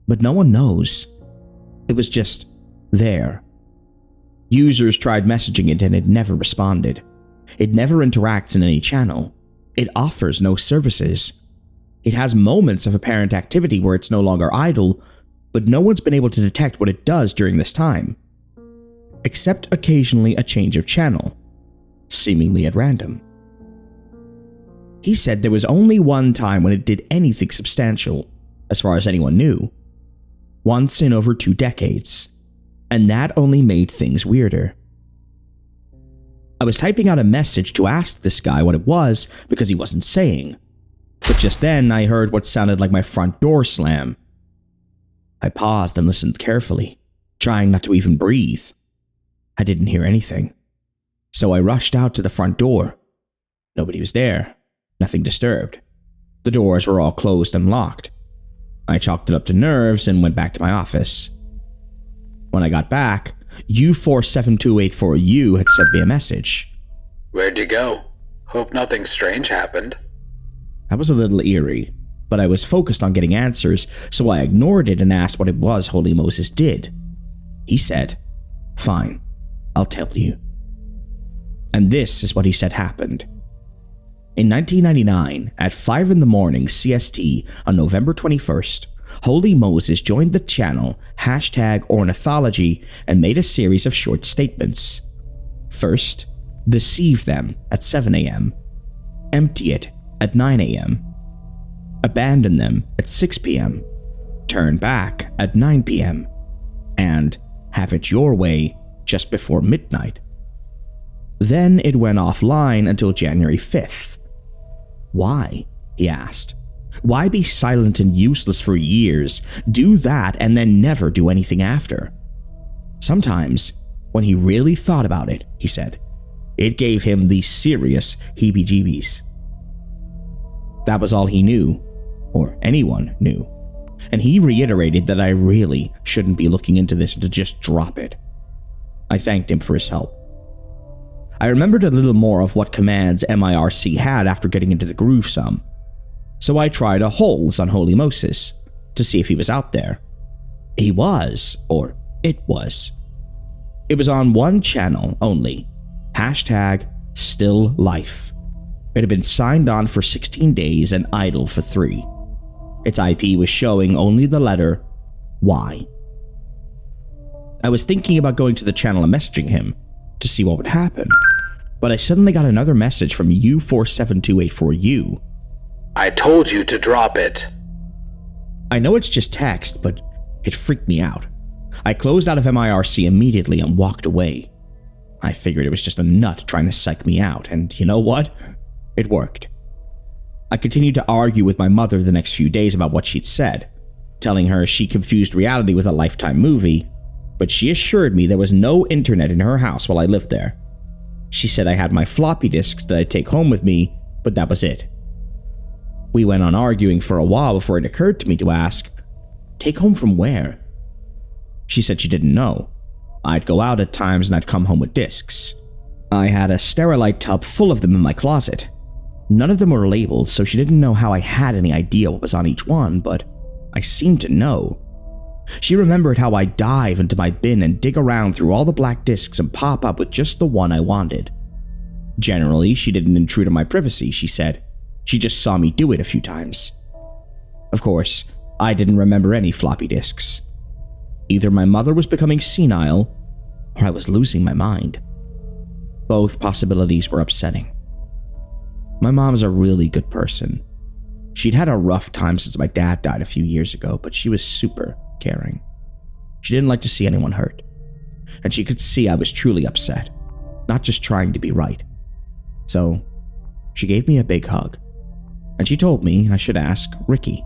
But no one knows. It was just there. Users tried messaging it and it never responded. It never interacts in any channel. It offers no services. It has moments of apparent activity where it's no longer idle, but no one's been able to detect what it does during this time. Except occasionally a change of channel, seemingly at random. He said there was only one time when it did anything substantial, as far as anyone knew. Once in over 2 decades. And that only made things weirder. I was typing out a message to ask this guy what it was because he wasn't saying. But just then I heard what sounded like my front door slam. I paused and listened carefully, trying not to even breathe. I didn't hear anything. So I rushed out to the front door. Nobody was there. Nothing disturbed. The doors were all closed and locked. I chalked it up to nerves and went back to my office. When I got back, U47284U had sent me a message. Where'd you go? Hope nothing strange happened. That was a little eerie, but I was focused on getting answers, so I ignored it and asked what it was Holy Moses did. He said, Fine, I'll tell you. And this is what he said happened. In 1999, at 5 in the morning CST on November 21st, Holy Moses joined the channel #ornithology and made a series of short statements. First, deceive them at 7 a.m., empty it at 9 a.m., abandon them at 6 p.m., turn back at 9 p.m., and have it your way just before midnight. Then it went offline until January 5th. Why? He asked. Why be silent and useless for years, do that and then never do anything after? Sometimes, when he really thought about it, he said, it gave him the serious heebie-jeebies. That was all he knew, or anyone knew, and he reiterated that I really shouldn't be looking into this and to just drop it. I thanked him for his help. I remembered a little more of what commands MIRC had after getting into the groove some. So I tried a holes on Holy Moses to see if he was out there. He was, or it was. It was on one channel only, #StillLife. It had been signed on for 16 days and idle for 3. Its IP was showing only the letter Y. I was thinking about going to the channel and messaging him to see what would happen, but I suddenly got another message from U472884U. I told you to drop it. I know it's just text, but it freaked me out. I closed out of MIRC immediately and walked away. I figured it was just a nut trying to psych me out, and you know what? It worked. I continued to argue with my mother the next few days about what she'd said, telling her she confused reality with a Lifetime movie, but she assured me there was no internet in her house while I lived there. She said I had my floppy disks that I'd take home with me, but that was it. We went on arguing for a while before it occurred to me to ask, take home from where? She said she didn't know. I'd go out at times and I'd come home with discs. I had a Sterilite tub full of them in my closet. None of them were labeled, so she didn't know how I had any idea what was on each one, but I seemed to know. She remembered how I'd dive into my bin and dig around through all the black discs and pop up with just the one I wanted. Generally, she didn't intrude on my privacy, she said. She just saw me do it a few times. Of course, I didn't remember any floppy disks. Either my mother was becoming senile, or I was losing my mind. Both possibilities were upsetting. My mom's a really good person. She'd had a rough time since my dad died a few years ago, but she was super caring. She didn't like to see anyone hurt, and she could see I was truly upset, not just trying to be right. So, she gave me a big hug, and she told me I should ask Ricky.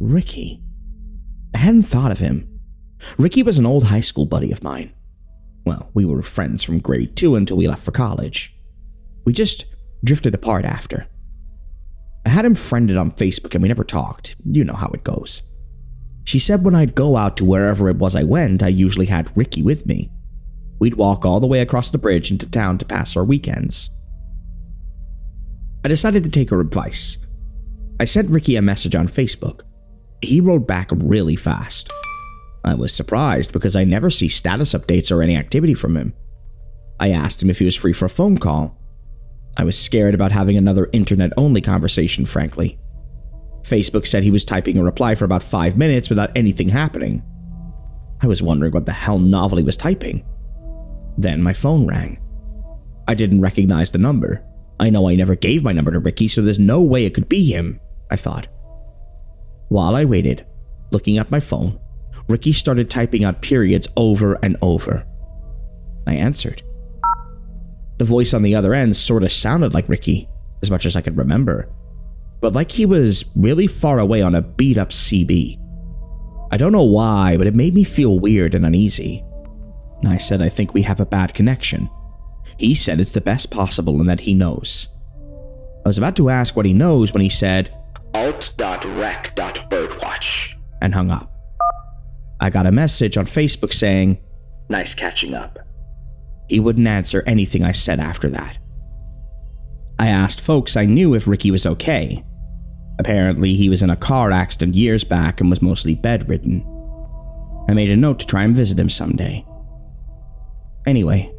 Ricky? I hadn't thought of him. Ricky was an old high school buddy of mine. Well, we were friends from grade 2 until we left for college. We just drifted apart after. I had him friended on Facebook and we never talked. You know how it goes. She said when I'd go out to wherever it was I went, I usually had Ricky with me. We'd walk all the way across the bridge into town to pass our weekends. I decided to take her advice. I sent Ricky a message on Facebook. He wrote back really fast. I was surprised because I never see status updates or any activity from him. I asked him if he was free for a phone call. I was scared about having another internet-only conversation, frankly. Facebook said he was typing a reply for about 5 minutes without anything happening. I was wondering what the hell novel he was typing. Then my phone rang. I didn't recognize the number. I know I never gave my number to Ricky, so there's no way it could be him, I thought. While I waited, looking at my phone, Ricky started typing out periods over and over. I answered. The voice on the other end sort of sounded like Ricky, as much as I could remember, but like he was really far away on a beat-up CB. I don't know why, but it made me feel weird and uneasy. I said I think we have a bad connection. He said it's the best possible and that he knows. I was about to ask what he knows when he said, alt.rec.birdwatch, and hung up. I got a message on Facebook saying, nice catching up. He wouldn't answer anything I said after that. I asked folks I knew if Ricky was okay. Apparently, he was in a car accident years back and was mostly bedridden. I made a note to try and visit him someday. Anyway,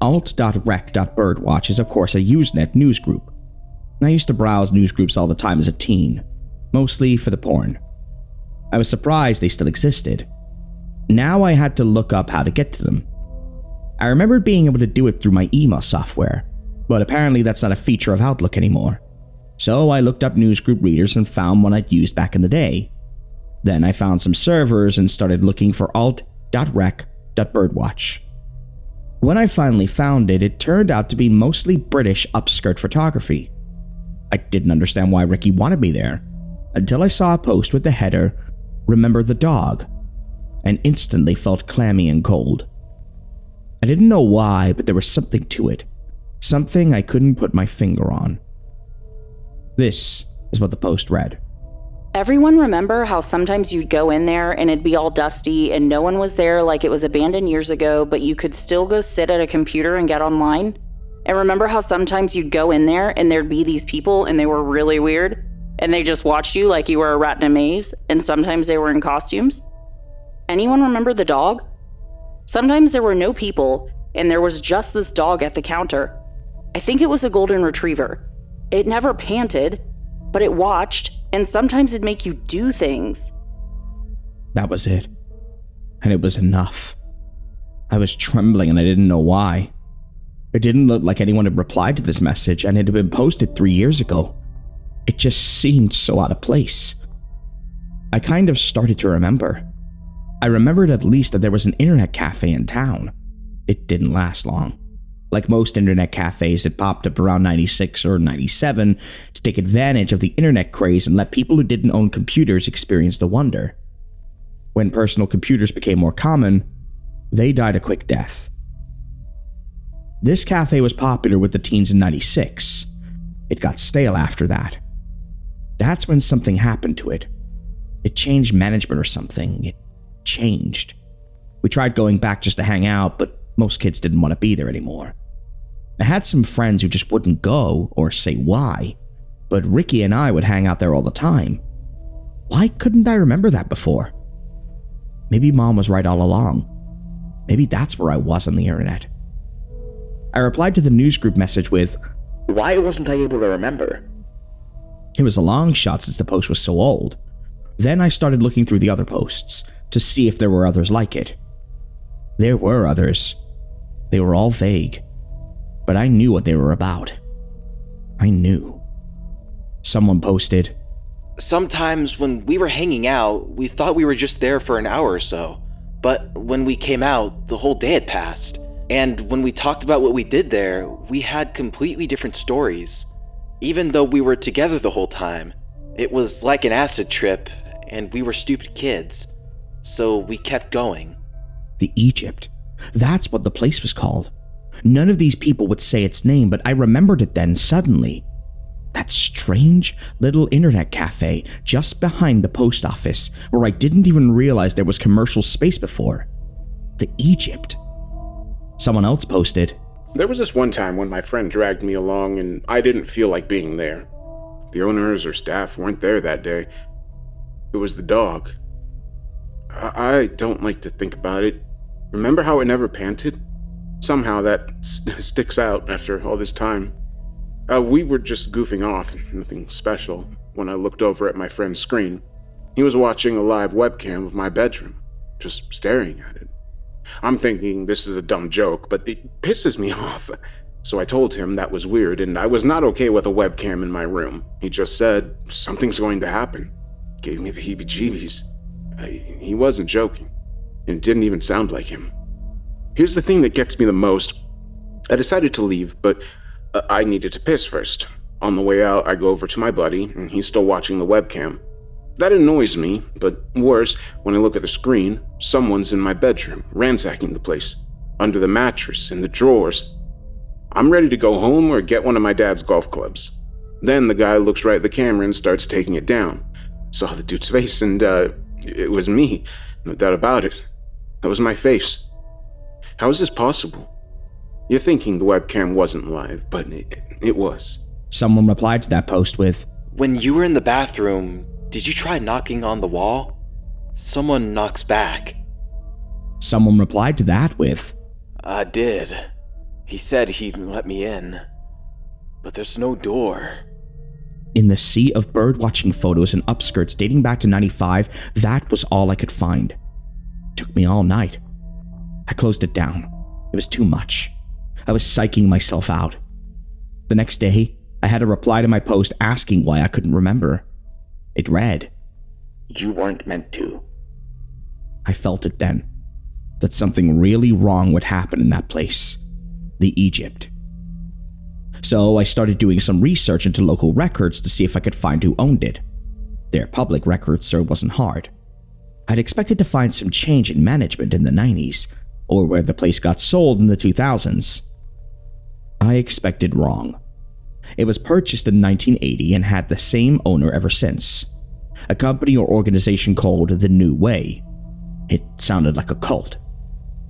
alt.rec.birdwatch is of course a Usenet news group. I used to browse news groups all the time as a teen, mostly for the porn. I was surprised they still existed. Now I had to look up how to get to them. I remembered being able to do it through my email software, but apparently that's not a feature of Outlook anymore. So I looked up newsgroup readers and found one I'd used back in the day. Then I found some servers and started looking for alt.rec.birdwatch. When I finally found it, it turned out to be mostly British upskirt photography. I didn't understand why Ricky wanted me there, until I saw a post with the header, "Remember the dog," and instantly felt clammy and cold. I didn't know why, but there was something to it. Something I couldn't put my finger on. This is what the post read. Everyone remember how sometimes you'd go in there and it'd be all dusty and no one was there, like it was abandoned years ago, but you could still go sit at a computer and get online? And remember how sometimes you'd go in there and there'd be these people and they were really weird and they just watched you like you were a rat in a maze, and sometimes they were in costumes? Anyone remember the dog? Sometimes there were no people and there was just this dog at the counter. I think it was a golden retriever. It never panted, but it watched, and sometimes it'd make you do things. That was it. And it was enough. I was trembling and I didn't know why. It didn't look like anyone had replied to this message, and it had been posted 3 years ago. It just seemed so out of place. I kind of started to remember. I remembered at least that there was an internet cafe in town. It didn't last long. Like most internet cafes, it popped up around 96 or 97 to take advantage of the internet craze and let people who didn't own computers experience the wonder. When personal computers became more common, they died a quick death. This cafe was popular with the teens in 96. It got stale after that. That's when something happened to it. It changed management or something. It changed. We tried going back just to hang out, but most kids didn't want to be there anymore. I had some friends who just wouldn't go or say why, but Ricky and I would hang out there all the time. Why couldn't I remember that before? Maybe Mom was right all along. Maybe that's where I was on the internet. I replied to the newsgroup message with, Why wasn't I able to remember? It was a long shot since the post was so old. Then I started looking through the other posts to see if there were others like it. There were others. They were all vague, but I knew what they were about. I knew. Someone posted, Sometimes when we were hanging out, we thought we were just there for an hour or so. But when we came out, the whole day had passed. And when we talked about what we did there, we had completely different stories. Even though we were together the whole time, it was like an acid trip, and we were stupid kids. So we kept going. The Egypt. That's what the place was called. None of these people would say its name, but I remembered it then suddenly. That strange little internet cafe just behind the post office where I didn't even realize there was commercial space before. The Egypt. Someone else posted, There was this one time when my friend dragged me along and I didn't feel like being there. The owners or staff weren't there that day. It was the dog. I don't like to think about it. Remember how it never panted? Somehow that sticks out after all this time. We were just goofing off, nothing special, when I looked over at my friend's screen. He was watching a live webcam of my bedroom, just staring at it. I'm thinking this is a dumb joke, but it pisses me off. So I told him that was weird and I was not okay with a webcam in my room. He just said, something's going to happen. Gave me the heebie-jeebies. He wasn't joking, and it didn't even sound like him. Here's the thing that gets me the most. I decided to leave, but I needed to piss first. On the way out, I go over to my buddy, and he's still watching the webcam. That annoys me, but worse, when I look at the screen, someone's in my bedroom, ransacking the place, under the mattress, in the drawers. I'm ready to go home or get one of my dad's golf clubs. Then the guy looks right at the camera and starts taking it down. Saw the dude's face, and it was me, no doubt about it. That was my face. How is this possible? You're thinking the webcam wasn't live, but it was. Someone replied to that post with, When you were in the bathroom, did you try knocking on the wall? Someone knocks back. Someone replied to that with, I did. He said he'd let me in. But there's no door. In the sea of bird-watching photos and upskirts dating back to 95, that was all I could find. It took me all night. I closed it down. It was too much. I was psyching myself out. The next day, I had a reply to my post asking why I couldn't remember. It read, You weren't meant to. I felt it then, that something really wrong would happen in that place, the Egypt. So I started doing some research into local records to see if I could find who owned it. They're public records, so it wasn't hard. I'd expected to find some change in management in the 90s, or where the place got sold in the 2000s. I expected wrong. It was purchased in 1980 and had the same owner ever since. A company or organization called The New Way. It sounded like a cult.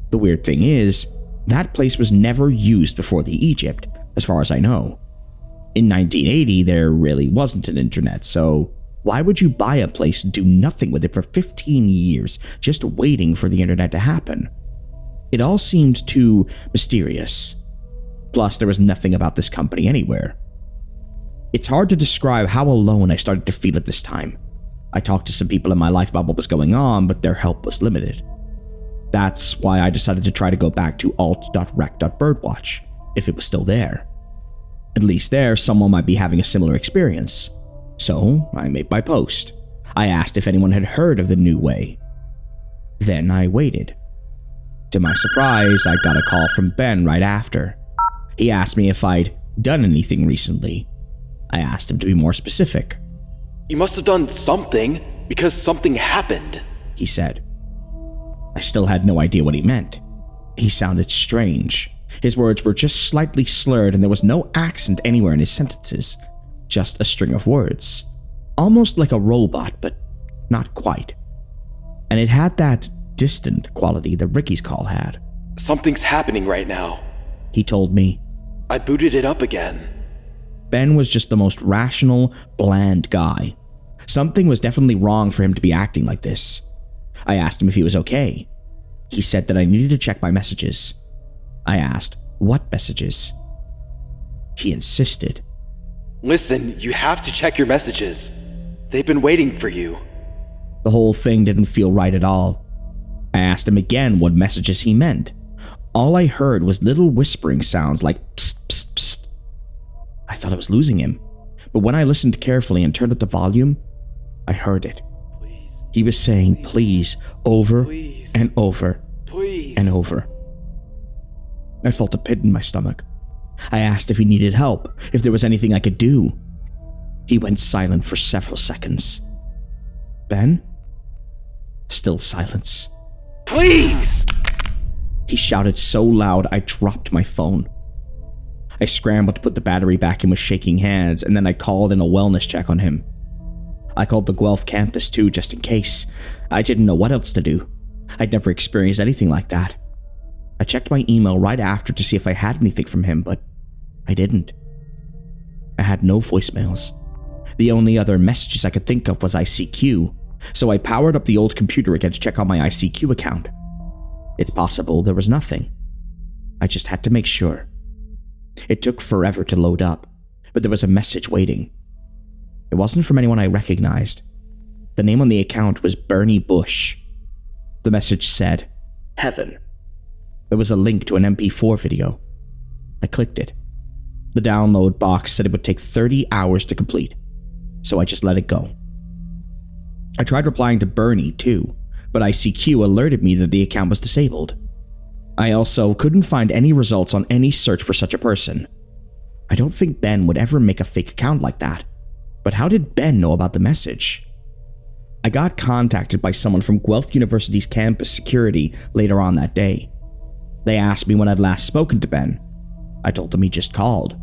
The weird thing is, that place was never used before the Egypt, as far as I know. In 1980, there really wasn't an internet, so why would you buy a place and do nothing with it for 15 years, just waiting for the internet to happen? It all seemed too mysterious. Plus, there was nothing about this company anywhere. It's hard to describe how alone I started to feel at this time. I talked to some people in my life about what was going on, but their help was limited. That's why I decided to try to go back to alt.rec.birdwatch, if it was still there. At least there, someone might be having a similar experience. So, I made my post. I asked if anyone had heard of The New Way. Then I waited. To my surprise, I got a call from Ben right after. He asked me if I'd done anything recently. I asked him to be more specific. You must have done something, because something happened, he said. I still had no idea what he meant. He sounded strange. His words were just slightly slurred and there was no accent anywhere in his sentences. Just a string of words. Almost like a robot, but not quite. And it had that distant quality that Ricky's call had. Something's happening right now, he told me. I booted it up again. Ben was just the most rational, bland guy. Something was definitely wrong for him to be acting like this. I asked him if he was okay. He said that I needed to check my messages. I asked, what messages? He insisted. Listen, you have to check your messages. They've been waiting for you. The whole thing didn't feel right at all. I asked him again what messages he meant. All I heard was little whispering sounds like psst, psst, psst. I thought I was losing him, but when I listened carefully and turned up the volume, I heard it. Please. He was saying please over Please. and over Please. and over. I felt a pit in my stomach. I asked if he needed help, if there was anything I could do. He went silent for several seconds. Ben? Still silence. Please! He shouted so loud I dropped my phone. I scrambled to put the battery back in with shaking hands, and then I called in a wellness check on him. I called the Guelph campus too, just in case. I didn't know what else to do. I'd never experienced anything like that. I checked my email right after to see if I had anything from him, but I didn't. I had no voicemails. The only other messages I could think of was ICQ, so I powered up the old computer again to check on my ICQ account. It's possible there was nothing. I just had to make sure. It took forever to load up, but there was a message waiting. It wasn't from anyone I recognized. The name on the account was Bernie Bush. The message said, Heaven. There was a link to an MP4 video. I clicked it. The download box said it would take 30 hours to complete, so I just let it go. I tried replying to Bernie too, but ICQ alerted me that the account was disabled. I also couldn't find any results on any search for such a person. I don't think Ben would ever make a fake account like that, but how did Ben know about the message? I got contacted by someone from Guelph University's campus security later on that day. They asked me when I'd last spoken to Ben. I told them he just called.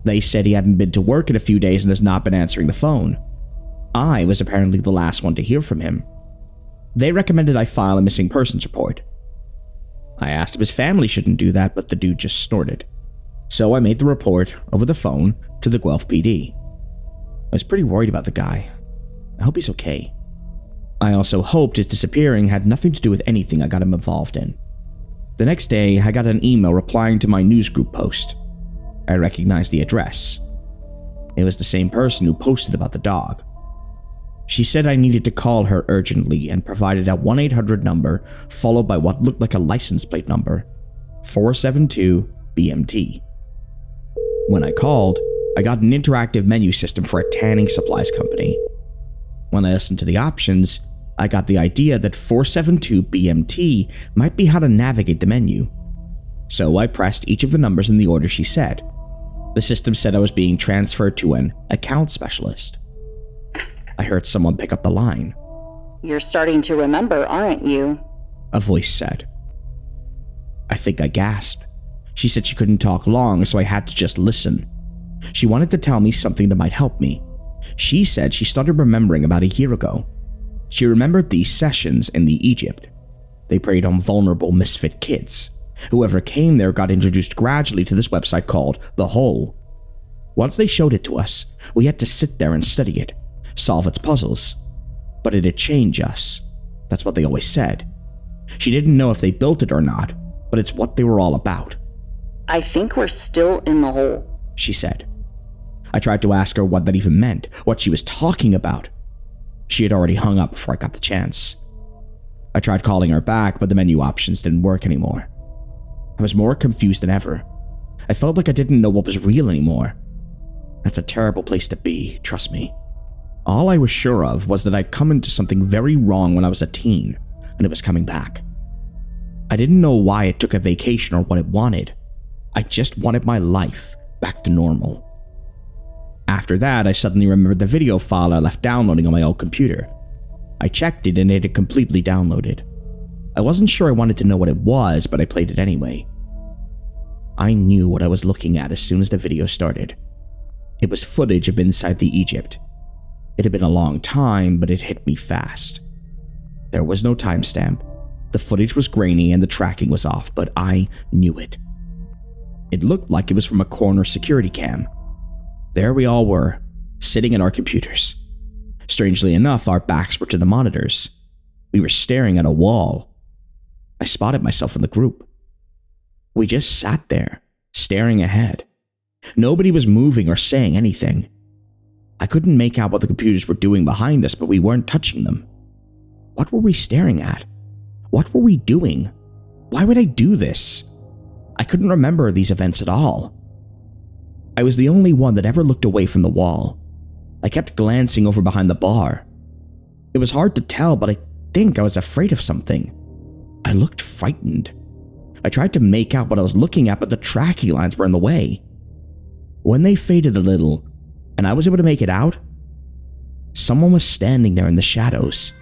They said he hadn't been to work in a few days and has not been answering the phone. I was apparently the last one to hear from him. They recommended I file a missing persons report. I asked if his family shouldn't do that, but the dude just snorted. So I made the report over the phone to the Guelph PD. I was pretty worried about the guy. I hope he's okay. I also hoped his disappearing had nothing to do with anything I got him involved in. The next day, I got an email replying to my newsgroup post. I recognized the address. It was the same person who posted about the dog. She said I needed to call her urgently and provided a 1-800 number followed by what looked like a license plate number, 472 BMT. When I called, I got an interactive menu system for a tanning supplies company. When I listened to the options, I got the idea that 472 BMT might be how to navigate the menu. So I pressed each of the numbers in the order she said. The system said I was being transferred to an account specialist. I heard someone pick up the line. You're starting to remember, aren't you? A voice said. I think I gasped. She said she couldn't talk long, so I had to just listen. She wanted to tell me something that might help me. She said she started remembering about a year ago. She remembered these sessions in the Egypt. They preyed on vulnerable misfit kids. Whoever came there got introduced gradually to this website called The Hole. Once they showed it to us, we had to sit there and study it, solve its puzzles. But it'd change us. That's what they always said. She didn't know if they built it or not, but it's what they were all about. I think we're still in the hole, she said. I tried to ask her what that even meant, what she was talking about. She had already hung up before I got the chance. I tried calling her back, but the menu options didn't work anymore. I was more confused than ever. I felt like I didn't know what was real anymore. That's a terrible place to be, trust me. All I was sure of was that I'd come into something very wrong when I was a teen, and it was coming back. I didn't know why it took a vacation or what it wanted. I just wanted my life back to normal. After that, I suddenly remembered the video file I left downloading on my old computer. I checked it and it had completely downloaded. I wasn't sure I wanted to know what it was, but I played it anyway. I knew what I was looking at as soon as the video started. It was footage of inside the Egypt. It had been a long time, but it hit me fast. There was no timestamp. The footage was grainy and the tracking was off, but I knew it. It looked like it was from a corner security cam. There we all were, sitting at our computers. Strangely enough, our backs were to the monitors. We were staring at a wall. I spotted myself in the group. We just sat there, staring ahead. Nobody was moving or saying anything. I couldn't make out what the computers were doing behind us, but we weren't touching them. What were we staring at? What were we doing? Why would I do this? I couldn't remember these events at all. I was the only one that ever looked away from the wall. I kept glancing over behind the bar. It was hard to tell, but I think I was afraid of something. I looked frightened. I tried to make out what I was looking at, but the tracking lines were in the way. When they faded a little, and I was able to make it out, someone was standing there in the shadows.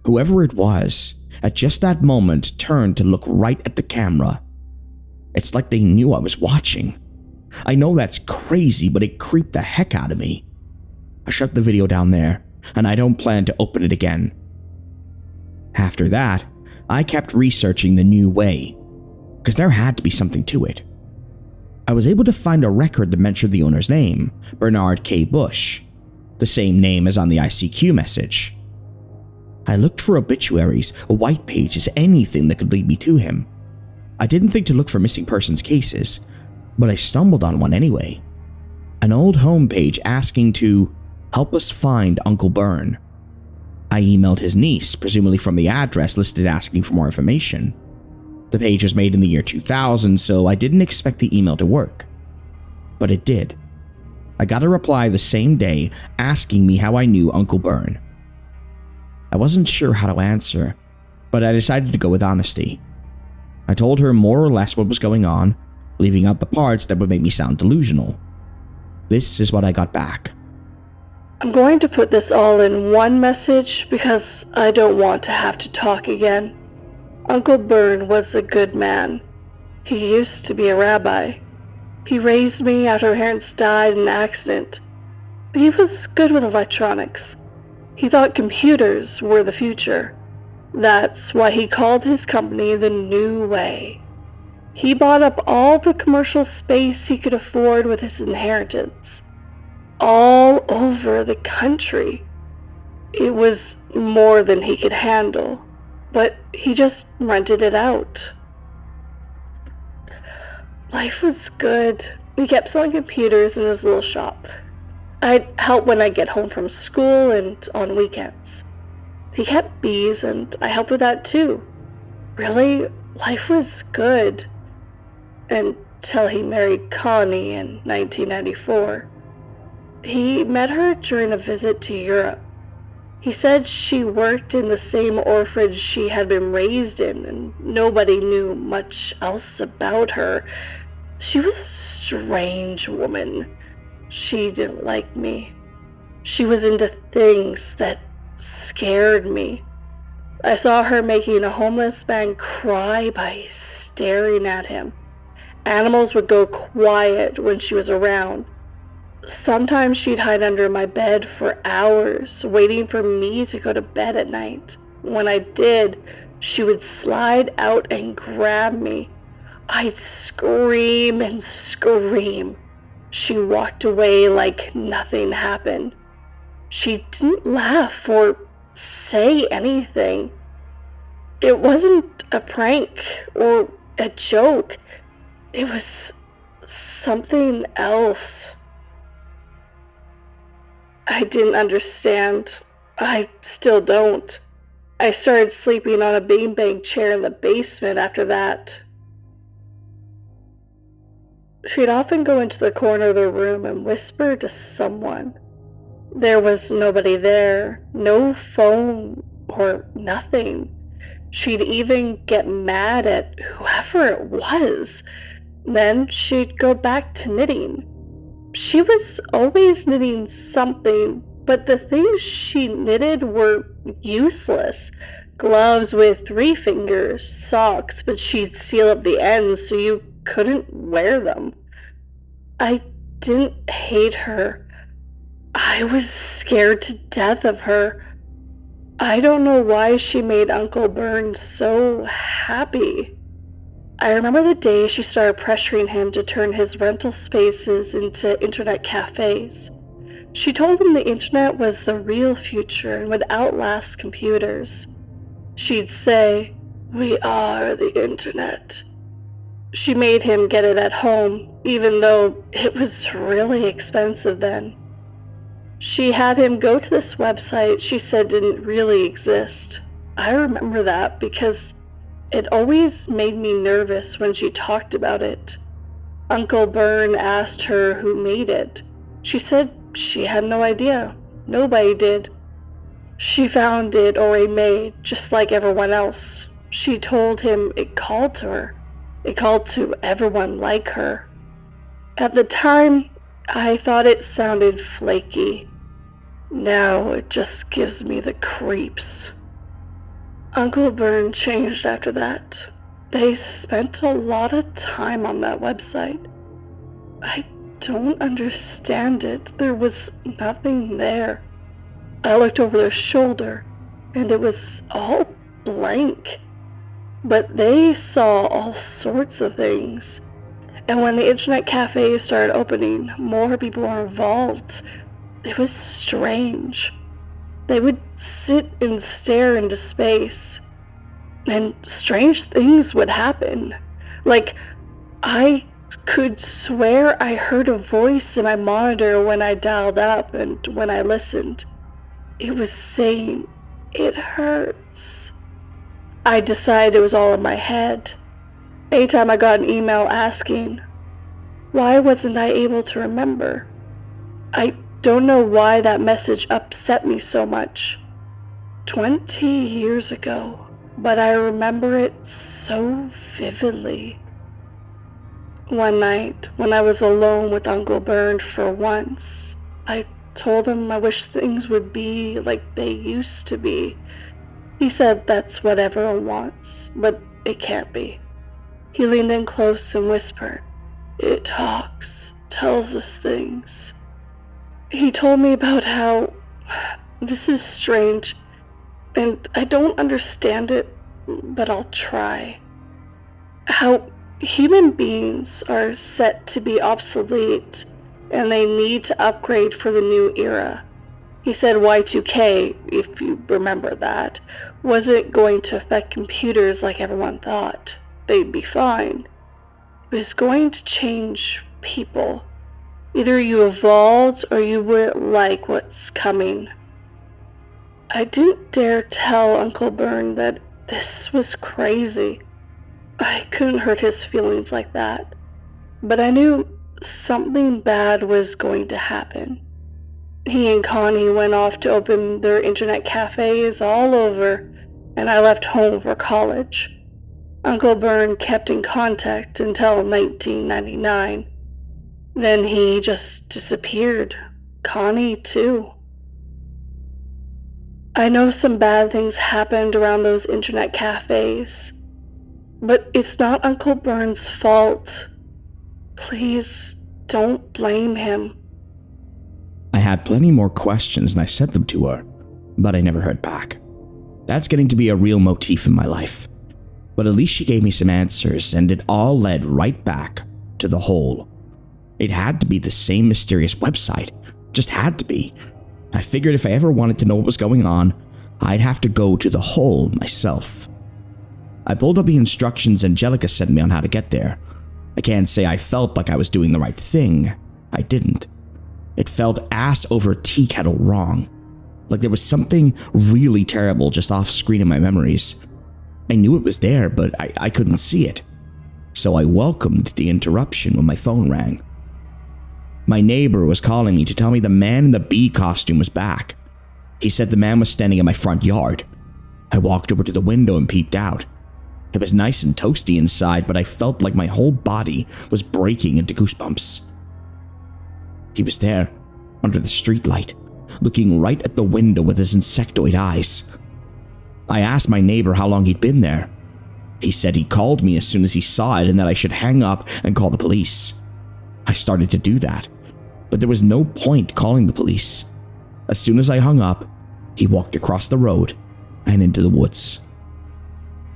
Whoever it was, at just that moment, turned to look right at the camera. It's like they knew I was watching. I know that's crazy, but it creeped the heck out of me. I shut the video down there, and I don't plan to open it again. After that, I kept researching the new way, because there had to be something to it. I was able to find a record that mentioned the owner's name, Bernard K. Bush, the same name as on the ICQ message. I looked for obituaries, white pages, anything that could lead me to him. I didn't think to look for missing persons cases, but I stumbled on one anyway. An old homepage asking to help us find Uncle Bern. I emailed his niece, presumably from the address listed asking for more information. The page was made in the year 2000, so I didn't expect the email to work. But it did. I got a reply the same day asking me how I knew Uncle Bern. I wasn't sure how to answer, but I decided to go with honesty. I told her more or less what was going on, leaving out the parts that would make me sound delusional. This is what I got back. I'm going to put this all in one message because I don't want to have to talk again. Uncle Bern was a good man. He used to be a rabbi. He raised me after my parents died in an accident. He was good with electronics. He thought computers were the future. That's why he called his company the New Way. He bought up all the commercial space he could afford with his inheritance. All over the country. It was more than he could handle, but he just rented it out. Life was good. He kept selling computers in his little shop. I'd help when I get home from school and on weekends. He kept bees, and I helped with that too. Really, life was good. Until he married Connie in 1994. He met her during a visit to Europe. He said she worked in the same orphanage she had been raised in, and nobody knew much else about her. She was a strange woman. She didn't like me. She was into things that scared me. I saw her making a homeless man cry by staring at him. Animals would go quiet when she was around. Sometimes she'd hide under my bed for hours, waiting for me to go to bed at night. When I did, she would slide out and grab me. I'd scream and scream. She walked away like nothing happened. She didn't laugh or say anything. It wasn't a prank or a joke. It was something else. I didn't understand. I still don't. I started sleeping on a beanbag chair in the basement after that. She'd often go into the corner of the room and whisper to someone. There was nobody there, no phone or nothing. She'd even get mad at whoever it was. Then she'd go back to knitting. She was always knitting something, but the things she knitted were useless. Gloves with 3 fingers, socks, but she'd seal up the ends so you couldn't wear them. I didn't hate her. I was scared to death of her. I don't know why she made Uncle Bern so happy. I remember the day she started pressuring him to turn his rental spaces into internet cafes. She told him the internet was the real future and would outlast computers. She'd say, "We are the internet." She made him get it at home, even though it was really expensive then. She had him go to this website she said didn't really exist. I remember that because it always made me nervous when she talked about it. Uncle Bern asked her who made it. She said she had no idea. Nobody did. She found it already made, just like everyone else. She told him it called to her. It called to everyone like her. At the time, I thought it sounded flaky. Now it just gives me the creeps. Uncle Bern changed after that. They spent a lot of time on that website. I don't understand it. There was nothing there. I looked over their shoulder, and it was all blank. But they saw all sorts of things. And when the internet cafes started opening, more people were involved. It was strange. They would sit and stare into space, and strange things would happen. Like, I could swear I heard a voice in my monitor when I dialed up and when I listened. It was saying, "It hurts." I decided it was all in my head. Anytime I got an email asking, why wasn't I able to remember? I don't know why that message upset me so much. 20 years ago, but I remember it so vividly. One night, when I was alone with Uncle Bern for once, I told him I wish things would be like they used to be. He said that's what everyone wants, but it can't be. He leaned in close and whispered, "It talks, tells us things." He told me about how this is strange, and I don't understand it, but I'll try. How human beings are set to be obsolete, and they need to upgrade for the new era. He said Y2K, if you remember that, wasn't going to affect computers like everyone thought. They'd be fine. was going to change people. Either you evolved or you wouldn't like what's coming. I didn't dare tell Uncle Bern that this was crazy. I couldn't hurt his feelings like that. But I knew something bad was going to happen. He and Connie went off to open their internet cafes all over, and I left home for college. Uncle Bern kept in contact until 1999. Then he just disappeared. Connie, too. I know some bad things happened around those internet cafes, but it's not Uncle Bern's fault. Please, don't blame him. I had plenty more questions and I sent them to her, but I never heard back. That's getting to be a real motif in my life. But at least she gave me some answers, and it all led right back to the hole. It had to be the same mysterious website. Just had to be. I figured if I ever wanted to know what was going on, I'd have to go to the hole myself. I pulled up the instructions Angelica sent me on how to get there. I can't say I felt like I was doing the right thing. I didn't. It felt ass over tea kettle wrong. Like there was something really terrible just off screen in my memories. I knew it was there, but I couldn't see it. So I welcomed the interruption when my phone rang. My neighbor was calling me to tell me the man in the bee costume was back. He said the man was standing in my front yard. I walked over to the window and peeped out. It was nice and toasty inside, but I felt like my whole body was breaking into goosebumps. He was there, under the streetlight, looking right at the window with his insectoid eyes. I asked my neighbor how long he'd been there. He said he called me as soon as he saw it and that I should hang up and call the police. I started to do that, but there was no point calling the police. As soon as I hung up, he walked across the road and into the woods.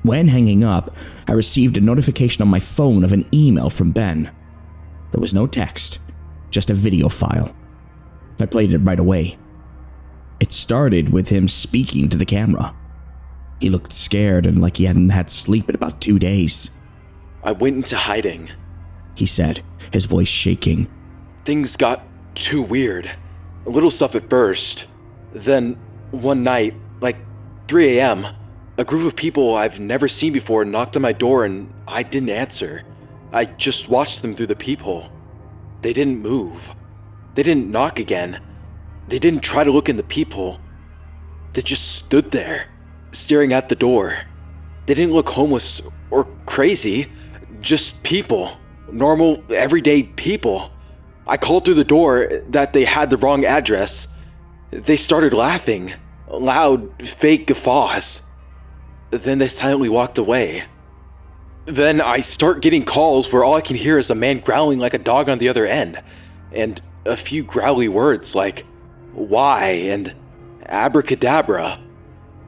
When hanging up, I received a notification on my phone of an email from Ben. There was no text, just a video file. I played it right away. It started with him speaking to the camera. He looked scared and like he hadn't had sleep in about 2 days. I went into hiding, he said, his voice shaking. Things got too weird. A little stuff at first. Then, one night, like 3 a.m., a group of people I've never seen before knocked on my door and I didn't answer. I just watched them through the peephole. They didn't move. They didn't knock again. They didn't try to look in the peephole. They just stood there, staring at the door. They didn't look homeless or crazy, just people. Normal, everyday people. I called through the door that they had the wrong address. They started laughing, loud, fake guffaws. Then they silently walked away. Then I start getting calls where all I can hear is a man growling like a dog on the other end, and a few growly words like, why, and abracadabra.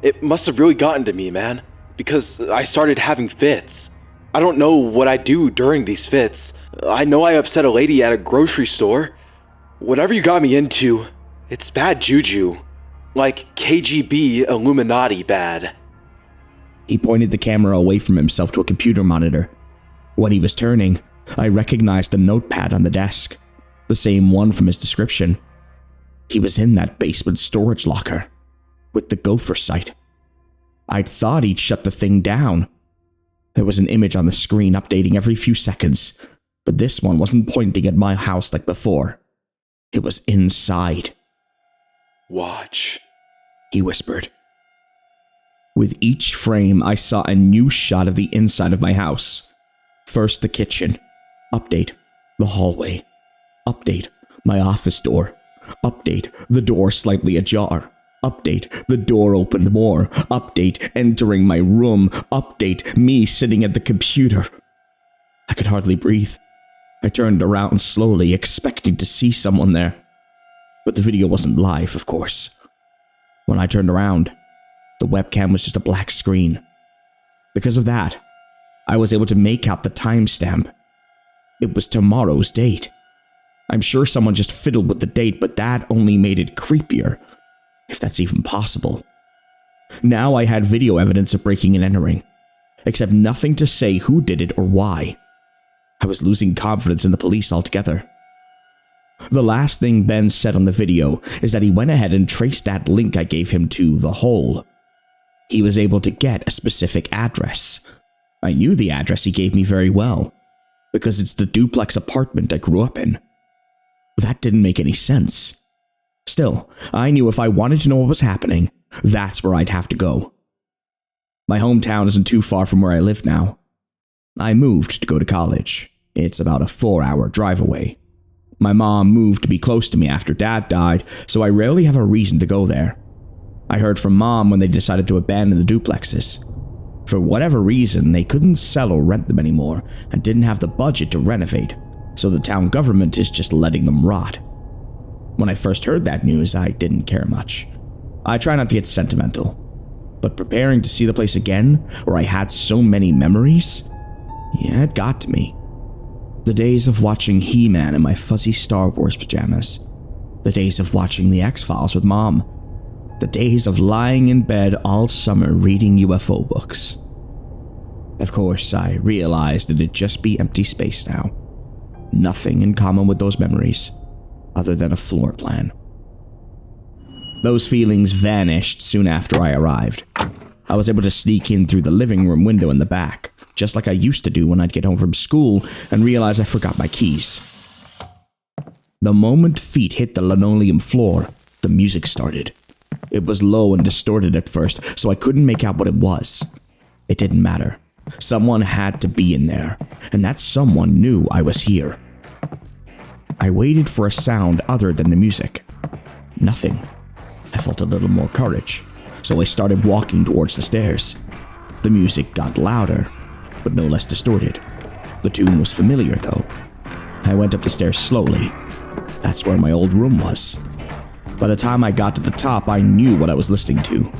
It must have really gotten to me, man, because I started having fits. I don't know what I do during these fits. I know I upset a lady at a grocery store. Whatever you got me into, it's bad juju. Like KGB Illuminati bad. He pointed the camera away from himself to a computer monitor. When he was turning, I recognized the notepad on the desk, the same one from his description. He was in that basement storage locker, with the gopher sight. I'd thought he'd shut the thing down. There was an image on the screen updating every few seconds, but this one wasn't pointing at my house like before. It was inside. Watch, he whispered. With each frame, I saw a new shot of the inside of my house. First, the kitchen. Update, the hallway. Update, my office door. Update, the door slightly ajar. Update, the door opened more. Update, entering my room. Update, me sitting at the computer. I could hardly breathe. I turned around slowly, expecting to see someone there. But the video wasn't live, of course. When I turned around, the webcam was just a black screen. Because of that, I was able to make out the timestamp. It was tomorrow's date. I'm sure someone just fiddled with the date, but that only made it creepier, if that's even possible. Now I had video evidence of breaking and entering, except nothing to say who did it or why. I was losing confidence in the police altogether. The last thing Ben said on the video is that he went ahead and traced that link I gave him to the hole. He was able to get a specific address. I knew the address he gave me very well, because it's the duplex apartment I grew up in. That didn't make any sense. Still, I knew if I wanted to know what was happening, that's where I'd have to go. My hometown isn't too far from where I live now. I moved to go to college. It's about a 4-hour drive away. My mom moved to be close to me after Dad died, so I rarely have a reason to go there. I heard from Mom when they decided to abandon the duplexes. For whatever reason, they couldn't sell or rent them anymore and didn't have the budget to renovate, so the town government is just letting them rot. When I first heard that news, I didn't care much. I try not to get sentimental, but preparing to see the place again, where I had so many memories, yeah, it got to me. The days of watching He-Man in my fuzzy Star Wars pajamas. The days of watching The X-Files with Mom. The days of lying in bed all summer reading UFO books. Of course, I realized it'd just be empty space now. Nothing in common with those memories, other than a floor plan. Those feelings vanished soon after I arrived. I was able to sneak in through the living room window in the back, just like I used to do when I'd get home from school and realize I forgot my keys. The moment feet hit the linoleum floor, the music started. It was low and distorted at first, so I couldn't make out what it was. It didn't matter. Someone had to be in there, and that someone knew I was here. I waited for a sound other than the music. Nothing. I felt a little more courage, so I started walking towards the stairs. The music got louder, but no less distorted. The tune was familiar, though. I went up the stairs slowly. That's where my old room was. By the time I got to the top, I knew what I was listening to.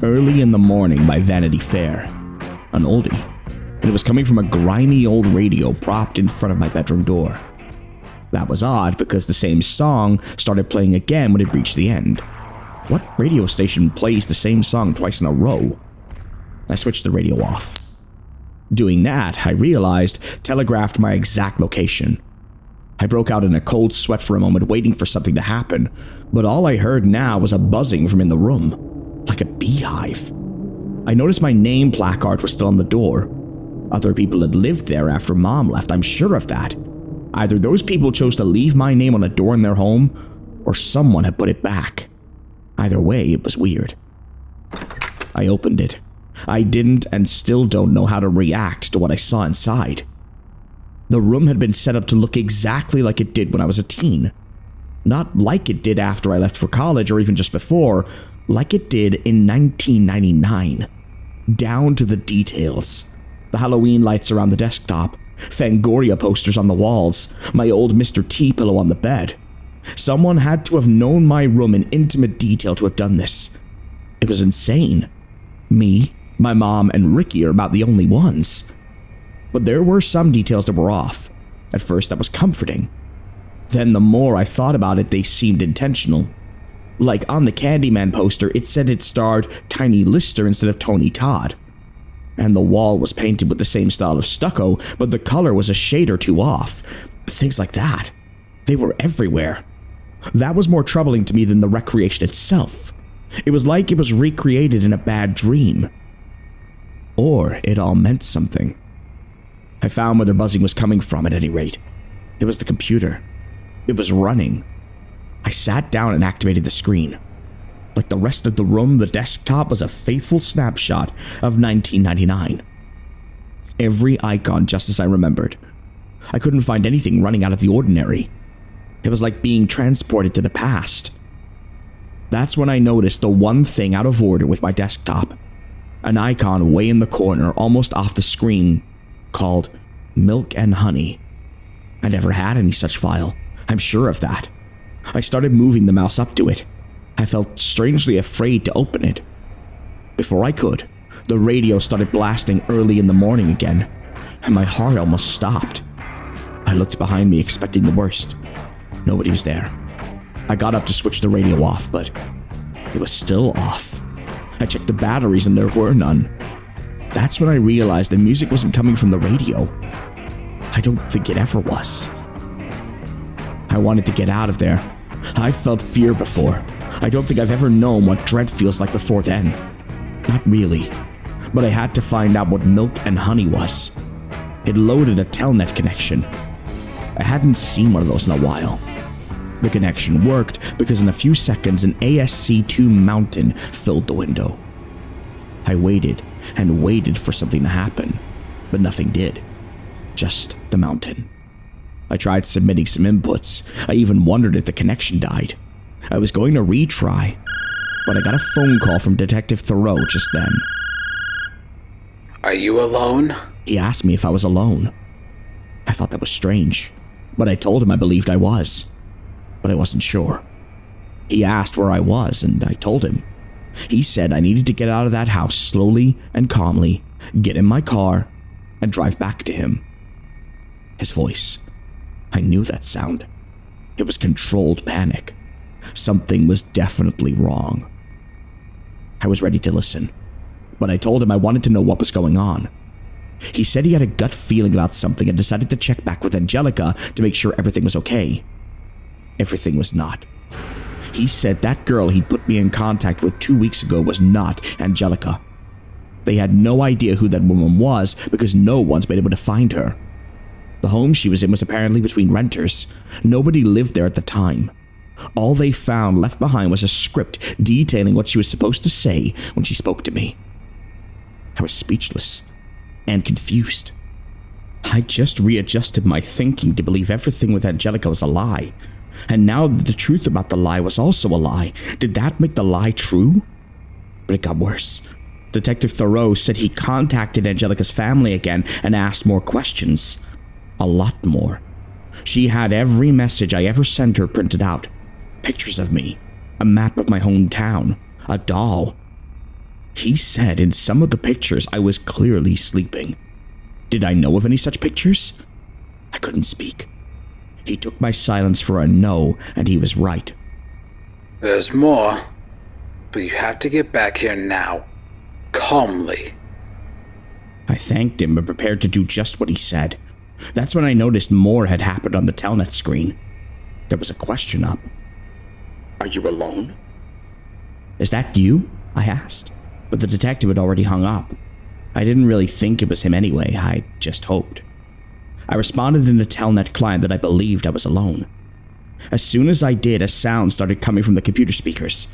Early in the Morning by Vanity Fair. An oldie. And it was coming from a grimy old radio propped in front of my bedroom door. That was odd because the same song started playing again when it reached the end. What radio station plays the same song twice in a row? I switched the radio off. Doing that, I realized, telegraphed my exact location. I broke out in a cold sweat for a moment, waiting for something to happen, but all I heard now was a buzzing from in the room, like a beehive. I noticed my name placard was still on the door. Other people had lived there after Mom left, I'm sure of that. Either those people chose to leave my name on a door in their home, or someone had put it back. Either way, it was weird. I opened it. I didn't and still don't know how to react to what I saw inside. The room had been set up to look exactly like it did when I was a teen. Not like it did after I left for college or even just before, like it did in 1999. Down to the details. The Halloween lights around the desktop, Fangoria posters on the walls, my old Mr. T pillow on the bed. Someone had to have known my room in intimate detail to have done this. It was insane. Me, my mom, and Ricky are about the only ones. But there were some details that were off. At first, that was comforting. Then the more I thought about it, they seemed intentional. Like on the Candyman poster, it said it starred Tiny Lister instead of Tony Todd. And the wall was painted with the same style of stucco, but the color was a shade or two off. Things like that. They were everywhere. That was more troubling to me than the recreation itself. It was like it was recreated in a bad dream. Or it all meant something. I found where the buzzing was coming from at any rate. It was the computer. It was running. I sat down and activated the screen. Like the rest of the room, the desktop was a faithful snapshot of 1999. Every icon just as I remembered. I couldn't find anything running out of the ordinary. It was like being transported to the past. That's when I noticed the one thing out of order with my desktop. An icon way in the corner, almost off the screen, called Milk and Honey. I never had any such file. I'm sure of that. I started moving the mouse up to it. I felt strangely afraid to open it. Before I could, the radio started blasting Early in the Morning again, and my heart almost stopped. I looked behind me expecting the worst. Nobody was there. I got up to switch the radio off, but it was still off. I checked the batteries and there were none. That's when I realized the music wasn't coming from the radio. I don't think it ever was. I wanted to get out of there. I've felt fear before. I don't think I've ever known what dread feels like before then. Not really. But I had to find out what milk and honey was. It loaded a telnet connection. I hadn't seen one of those in a while. The connection worked because in a few seconds an ASC2 mountain filled the window. I waited and waited for something to happen, but nothing did. Just the mountain. I tried submitting some inputs. I even wondered if the connection died. I was going to retry, but I got a phone call from Detective Therault just then. Are you alone? He asked me if I was alone. I thought that was strange, but I told him I believed I was, but I wasn't sure. He asked where I was, and I told him. He said I needed to get out of that house slowly and calmly, get in my car, and drive back to him. His voice. I knew that sound. It was controlled panic. Something was definitely wrong. I was ready to listen, but I told him I wanted to know what was going on. He said he had a gut feeling about something and decided to check back with Angelica to make sure everything was okay. Everything was not. He said that girl he put me in contact with 2 weeks ago was not Angelica. They had no idea who that woman was because no one's been able to find her. The home she was in was apparently between renters. Nobody lived there at the time. All they found left behind was a script detailing what she was supposed to say when she spoke to me. I was speechless and confused. I just readjusted my thinking to believe everything with Angelica was a lie. And now that the truth about the lie was also a lie, did that make the lie true? But it got worse. Detective Therault said he contacted Angelica's family again and asked more questions. A lot more. She had every message I ever sent her printed out. Pictures of me, a map of my hometown, a doll. He said in some of the pictures I was clearly sleeping. Did I know of any such pictures? I couldn't speak. He took my silence for a no, and he was right. There's more, but you have to get back here now. Calmly. I thanked him and prepared to do just what he said. That's when I noticed more had happened on the telnet screen. There was a question up. Are you alone? Is that you? I asked, but the detective had already hung up. I didn't really think it was him anyway, I just hoped. I responded in the telnet client that I believed I was alone. As soon as I did, a sound started coming from the computer speakers.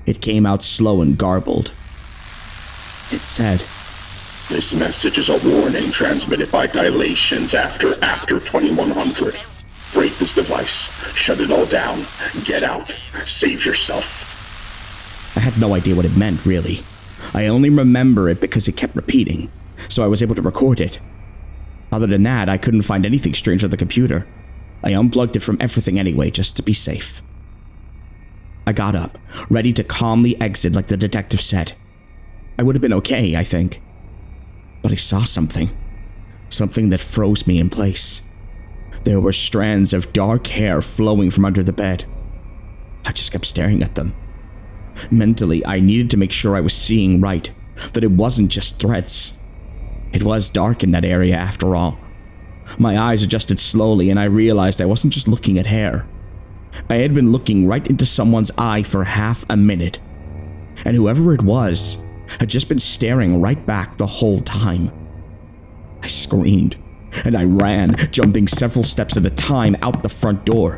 It came out slow and garbled. It said, "This message is a warning transmitted by dilations after 2100. Break this device. Shut it all down. Get out. Save yourself." I had no idea what it meant, really. I only remember it because it kept repeating, so I was able to record it. Other than that, I couldn't find anything strange on the computer. I unplugged it from everything anyway, just to be safe. I got up, ready to calmly exit like the detective said. I would have been okay, I think. But I saw something. Something that froze me in place. There were strands of dark hair flowing from under the bed. I just kept staring at them. Mentally, I needed to make sure I was seeing right, that it wasn't just threads. It was dark in that area after all. My eyes adjusted slowly and I realized I wasn't just looking at hair. I had been looking right into someone's eye for half a minute. And whoever it was had just been staring right back the whole time. I screamed, and I ran, jumping several steps at a time out the front door.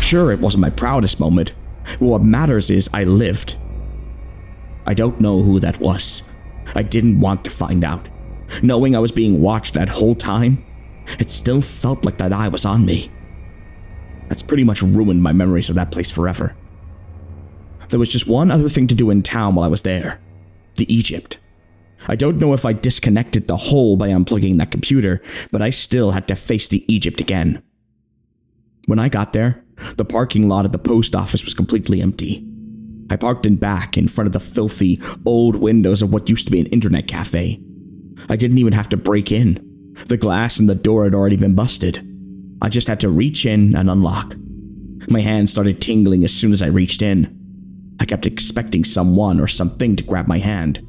Sure, it wasn't my proudest moment, but what matters is I lived. I don't know who that was. I didn't want to find out. Knowing I was being watched that whole time, it still felt like that eye was on me. That's pretty much ruined my memories of that place forever. There was just one other thing to do in town while I was there. The Egypt. I don't know if I disconnected the whole by unplugging that computer, but I still had to face the Egypt again. When I got there, the parking lot at the post office was completely empty. I parked in back in front of the filthy, old windows of what used to be an internet cafe. I didn't even have to break in. The glass in the door had already been busted. I just had to reach in and unlock. My hands started tingling as soon as I reached in. I kept expecting someone or something to grab my hand.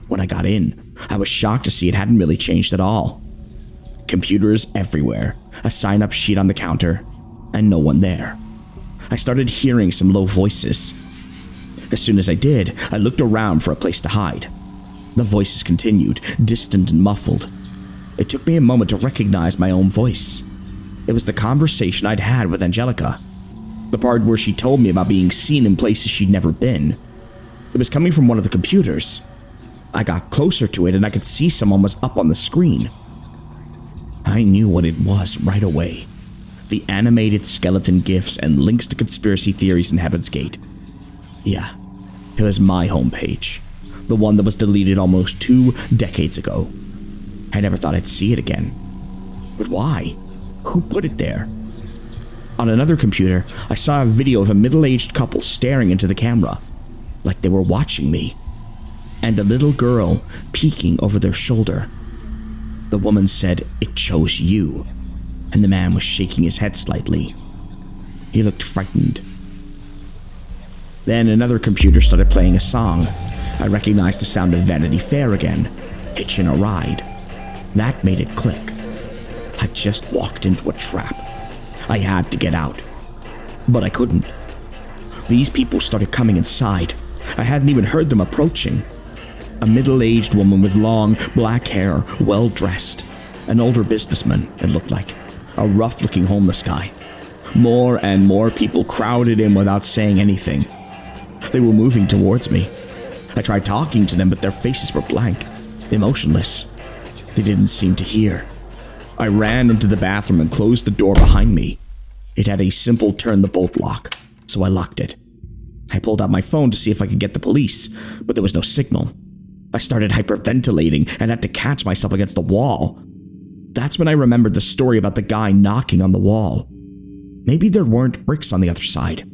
When I got in, I was shocked to see it hadn't really changed at all. computers everywhere, a sign-up sheet on the counter, and no one there. I started hearing some low voices. As soon as I did, I looked around for a place to hide. The voices continued, distant and muffled. It took me a moment to recognize my own voice. It was the conversation I'd had with Angelica. The part where she told me about being seen in places she'd never been. It was coming from one of the computers. I got closer to it and I could see someone was up on the screen. I knew what it was right away. The animated skeleton gifs and links to conspiracy theories in Heaven's Gate. Yeah, it was my homepage. The one that was deleted almost 2 decades ago. I never thought I'd see it again. But why? Who put it there? On another computer, I saw a video of a middle-aged couple staring into the camera, like they were watching me, and a little girl peeking over their shoulder. The woman said, "It chose you," and the man was shaking his head slightly. He looked frightened. Then another computer started playing a song. I recognized the sound of Vanity Fair again, hitching a ride. That made it click. I just walked into a trap. I had to get out, but I couldn't. These people started coming inside. I hadn't even heard them approaching. A middle-aged woman with long, black hair, well-dressed. An older businessman, it looked like. A rough-looking homeless guy. More and more people crowded in without saying anything. They were moving towards me. I tried talking to them, but their faces were blank, emotionless. They didn't seem to hear. I ran into the bathroom and closed the door behind me. It had a simple turn-the-bolt lock, so I locked it. I pulled out my phone to see if I could get the police, but there was no signal. I started hyperventilating and had to catch myself against the wall. That's when I remembered the story about the guy knocking on the wall. Maybe there weren't bricks on the other side.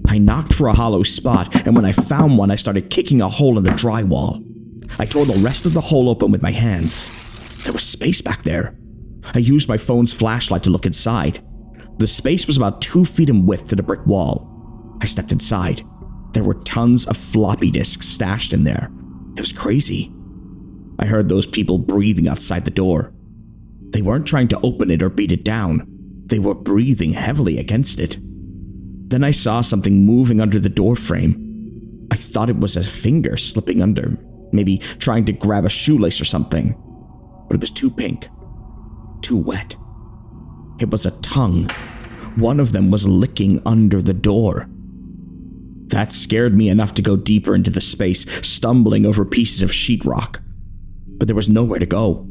I knocked for a hollow spot, and when I found one, I started kicking a hole in the drywall. I tore the rest of the hole open with my hands. There was space back there. I used my phone's flashlight to look inside. The space was about 2 feet in width to the brick wall. I stepped inside. There were tons of floppy disks stashed in there. It was crazy. I heard those people breathing outside the door. They weren't trying to open it or beat it down. They were breathing heavily against it. Then I saw something moving under the door frame. I thought it was a finger slipping under, maybe trying to grab a shoelace or something. But it was too pink, too wet. It was a tongue. One of them was licking under the door. That scared me enough to go deeper into the space, stumbling over pieces of sheetrock. But there was nowhere to go.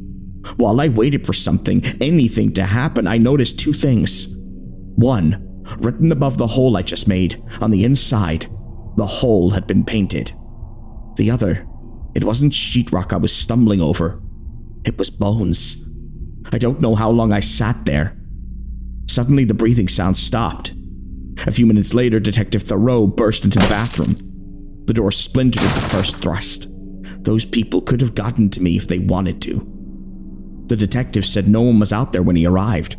While I waited for something, anything to happen, I noticed 2 things. One, written above the hole I just made, on the inside, the hole had been painted. The other, it wasn't sheetrock I was stumbling over. It was bones. I don't know how long I sat there. Suddenly the breathing sound stopped. A few minutes later, Detective Therault burst into the bathroom. The door splintered at the first thrust. Those people could have gotten to me if they wanted to. The detective said no one was out there when he arrived.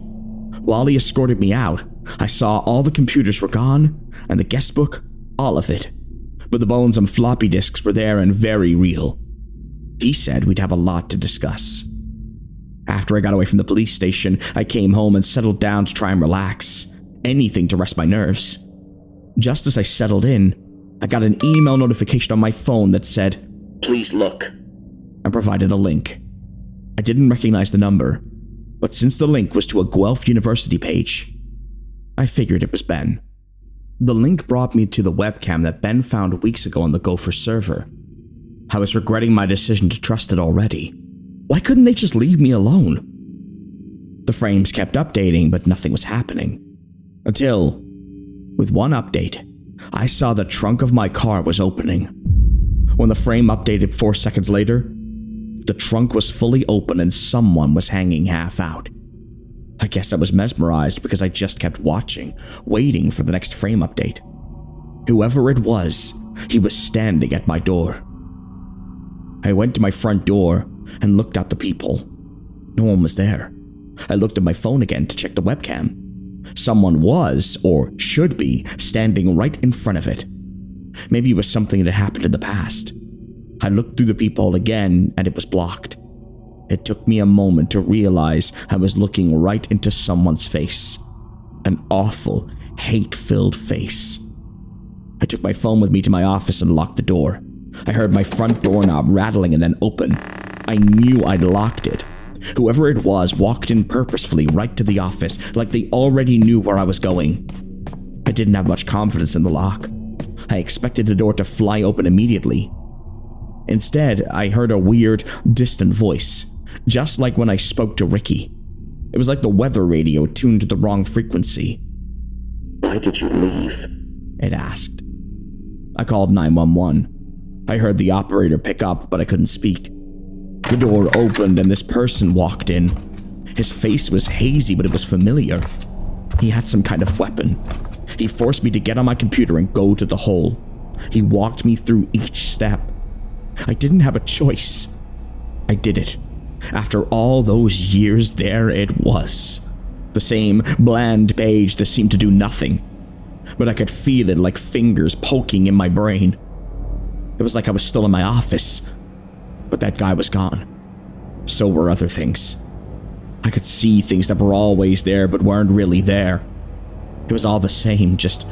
While he escorted me out, I saw all the computers were gone, and the guest book, all of it. But the bones and floppy disks were there and very real. He said we'd have a lot to discuss. After I got away from the police station, I came home and settled down to try and relax. Anything to rest my nerves. Just as I settled in, I got an email notification on my phone that said, "Please look," and provided a link. I didn't recognize the number, but since the link was to a Guelph University page, I figured it was Ben. The link brought me to the webcam that Ben found weeks ago on the Gopher server. I was regretting my decision to trust it already. Why couldn't they just leave me alone? The frames kept updating, but nothing was happening. Until, with one update, I saw the trunk of my car was opening. When the frame updated 4 seconds later, the trunk was fully open and someone was hanging half out. I guess I was mesmerized because I just kept watching, waiting for the next frame update. Whoever it was, he was standing at my door. I went to my front door and looked out the people. No one was there. I looked at my phone again to check the webcam. Someone was, or should be, standing right in front of it. Maybe it was something that happened in the past. I looked through the peephole again, and it was blocked. It took me a moment to realize I was looking right into someone's face. An awful, hate-filled face. I took my phone with me to my office and locked the door. I heard my front doorknob rattling and then open. I knew I'd locked it. Whoever it was walked in purposefully right to the office, like they already knew where I was going. I didn't have much confidence in the lock. I expected the door to fly open immediately. Instead, I heard a weird, distant voice, just like when I spoke to Ricky. It was like the weather radio tuned to the wrong frequency. Why did you leave? It asked. I called 911. I heard the operator pick up, but I couldn't speak. The door opened and this person walked in. His face was hazy, but it was familiar. He had some kind of weapon. He forced me to get on my computer and go to the hole. He walked me through each step. I didn't have a choice. I did it. After all those years, there it was. The same bland page that seemed to do nothing. But I could feel it like fingers poking in my brain. It was like I was still in my office. But that guy was gone. So were other things. I could see things that were always there but weren't really there. It was all the same, just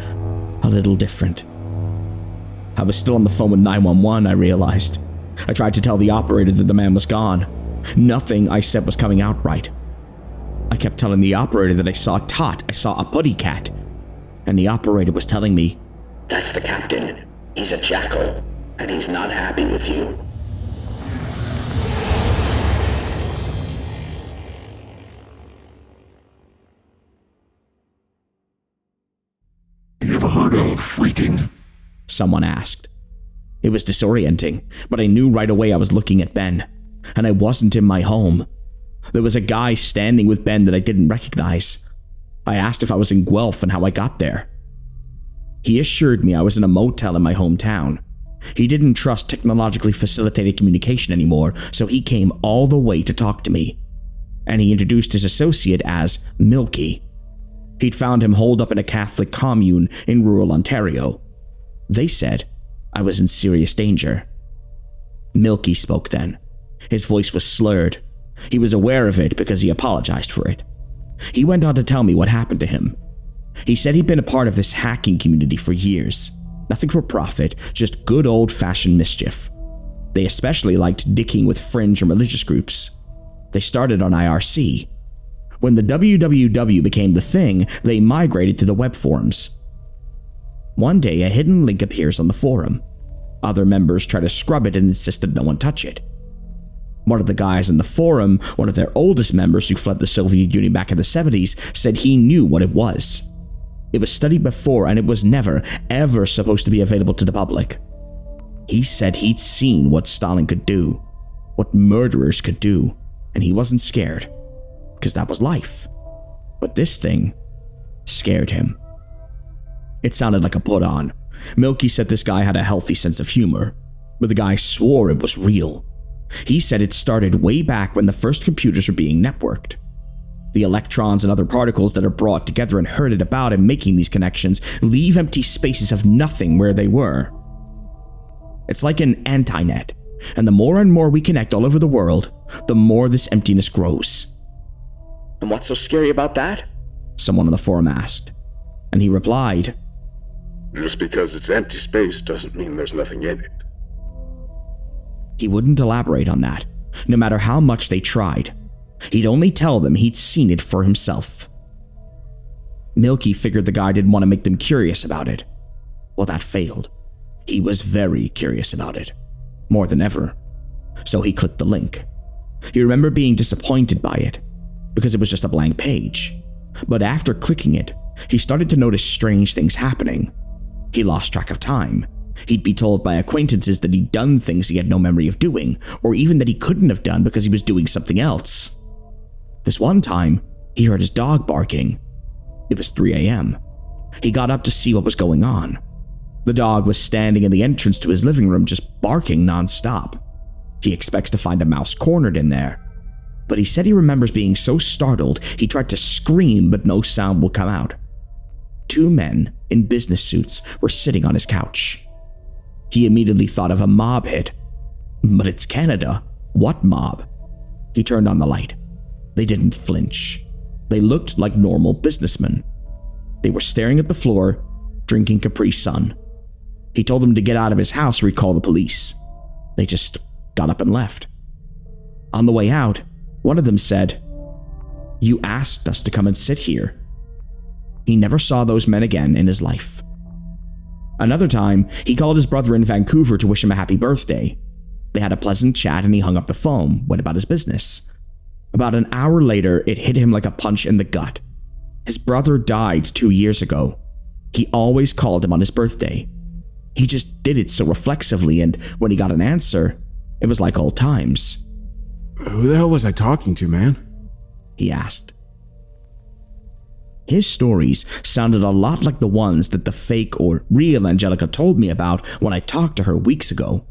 a little different. I was still on the phone with 911, I realized. I tried to tell the operator that the man was gone. Nothing I said was coming out right. I kept telling the operator that I saw Tot, I saw a putty cat. And the operator was telling me, That's the captain. He's a jackal, and he's not happy with you. You ever heard of freaking? Someone asked. It was disorienting, but I knew right away I was looking at Ben, and I wasn't in my home. There was a guy standing with Ben that I didn't recognize. I asked if I was in Guelph and how I got there. He assured me I was in a motel in my hometown. He didn't trust technologically facilitated communication anymore, so he came all the way to talk to me. And he introduced his associate as Milky. He'd found him holed up in a Catholic commune in rural Ontario. They said I was in serious danger. Milky spoke then. His voice was slurred. He was aware of it because he apologized for it. He went on to tell me what happened to him. He said he'd been a part of this hacking community for years. Nothing for profit, just good old-fashioned mischief. They especially liked dicking with fringe and religious groups. They started on IRC. When the www became the thing, they migrated to the web forums. One day, a hidden link appears on the forum. Other members try to scrub it and insisted no one touch it. One of the guys in the forum, one of their oldest members who fled the Soviet Union back in the 70s, said he knew what it was. It was studied before and it was never, ever supposed to be available to the public. He said he'd seen what Stalin could do, what murderers could do, and he wasn't scared, because that was life. But this thing scared him. It sounded like a put-on. Milky said this guy had a healthy sense of humor, but the guy swore it was real. He said it started way back when the first computers were being networked. The electrons and other particles that are brought together and herded about in making these connections leave empty spaces of nothing where they were. It's like an anti-net, and the more and more we connect all over the world, the more this emptiness grows. And what's so scary about that? Someone on the forum asked, and he replied, Just because it's empty space doesn't mean there's nothing in it. He wouldn't elaborate on that, no matter how much they tried. He'd only tell them he'd seen it for himself. Milky figured the guy didn't want to make them curious about it. Well, that failed. He was very curious about it, more than ever. So he clicked the link. He remembered being disappointed by it, because it was just a blank page. But after clicking it, he started to notice strange things happening. He lost track of time. He'd be told by acquaintances that he'd done things he had no memory of doing, or even that he couldn't have done because he was doing something else. This one time, he heard his dog barking. It was 3 a.m. He got up to see what was going on. The dog was standing in the entrance to his living room just barking nonstop. He expects to find a mouse cornered in there. But he said he remembers being so startled he tried to scream but no sound would come out. 2 men in business suits were sitting on his couch. He immediately thought of a mob hit. But it's Canada. What mob? He turned on the light. They didn't flinch. They looked like normal businessmen. They were staring at the floor, drinking Capri Sun. He told them to get out of his house or he'd call the police. They just got up and left. On the way out, one of them said, "You asked us to come and sit here." He never saw those men again in his life. Another time, he called his brother in Vancouver to wish him a happy birthday. They had a pleasant chat and he hung up the phone, went about his business. About an hour later, it hit him like a punch in the gut. His brother died 2 years ago. He always called him on his birthday. He just did it so reflexively, and when he got an answer, it was like old times. Who the hell was I talking to, man? He asked. His stories sounded a lot like the ones that the fake or real Angelica told me about when I talked to her weeks ago.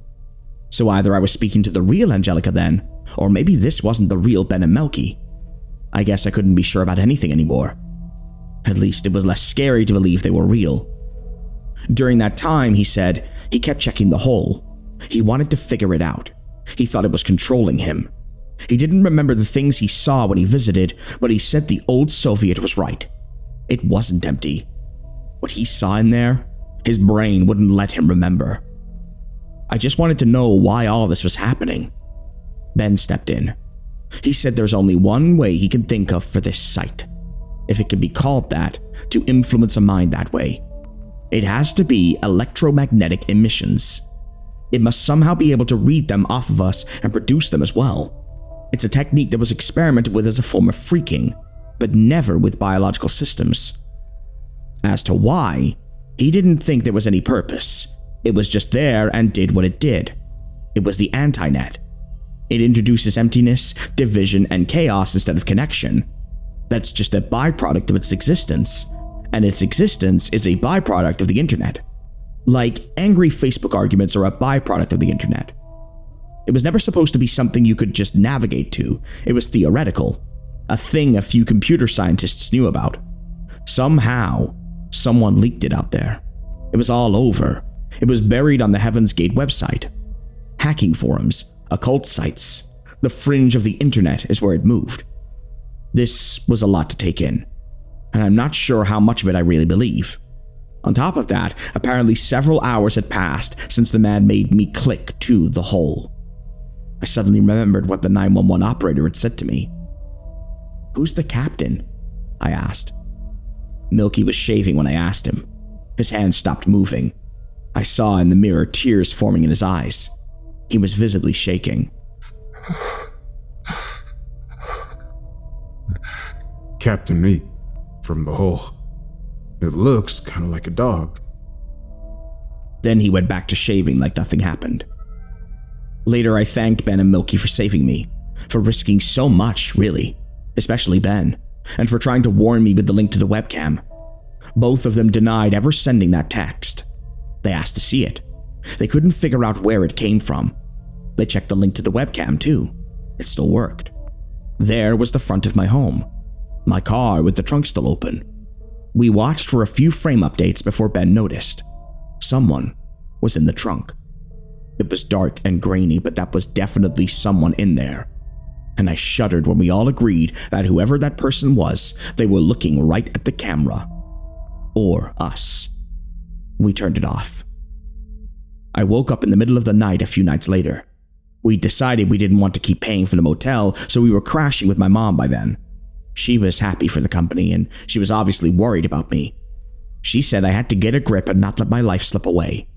So either I was speaking to the real Angelica then, or maybe this wasn't the real Ben and Milky. I guess I couldn't be sure about anything anymore. At least it was less scary to believe they were real. During that time, he said, he kept checking the hole. He wanted to figure it out. He thought it was controlling him. He didn't remember the things he saw when he visited, but he said the old Soviet was right. It wasn't empty. What he saw in there, his brain wouldn't let him remember. I just wanted to know why all this was happening. Ben stepped in. He said there's only one way he can think of for this site, if it can be called that, to influence a mind that way. It has to be electromagnetic emissions. It must somehow be able to read them off of us and produce them as well. It's a technique that was experimented with as a form of freaking, but never with biological systems. As to why, he didn't think there was any purpose. It was just there and did what it did. It was the anti-net. It introduces emptiness, division, and chaos instead of connection. That's just a byproduct of its existence, and its existence is a byproduct of the internet. Like angry Facebook arguments are a byproduct of the internet. It was never supposed to be something you could just navigate to. It was theoretical, a thing a few computer scientists knew about. Somehow, someone leaked it out there. It was all over. It was buried on the Heaven's Gate website. Hacking forums, occult sites, the fringe of the internet is where it moved. This was a lot to take in, and I'm not sure how much of it I really believe. On top of that, apparently several hours had passed since the man made me click to the hole. I suddenly remembered what the 911 operator had said to me. "Who's the captain?" I asked. Milky was shaving when I asked him. His hands stopped moving. I saw in the mirror tears forming in his eyes. He was visibly shaking. Captain Meat from the hole. It looks kind of like a dog. Then he went back to shaving like nothing happened. Later, I thanked Ben and Milky for saving me, for risking so much, really, especially Ben, and for trying to warn me with the link to the webcam. Both of them denied ever sending that text. They asked to see it. They couldn't figure out where it came from. They checked the link to the webcam too. It still worked. There was the front of my home. My car with the trunk still open. We watched for a few frame updates before Ben noticed. Someone was in the trunk. It was dark and grainy, but that was definitely someone in there. And I shuddered when we all agreed that whoever that person was, they were looking right at the camera. Or us. We turned it off. I woke up in the middle of the night a few nights later. We decided we didn't want to keep paying for the motel, so we were crashing with my mom by then. She was happy for the company, and she was obviously worried about me. She said I had to get a grip and not let my life slip away.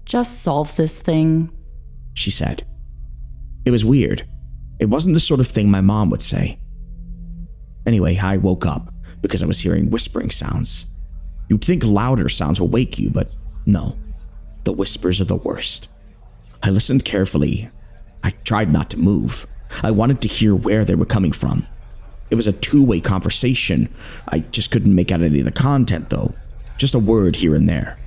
"Just solve this thing," she said. It was weird. It wasn't the sort of thing my mom would say. Anyway, I woke up because I was hearing whispering sounds. You'd think louder sounds will wake you, but no. The whispers are the worst. I listened carefully. I tried not to move. I wanted to hear where they were coming from. It was a two-way conversation. I just couldn't make out any of the content, though. Just a word here and there.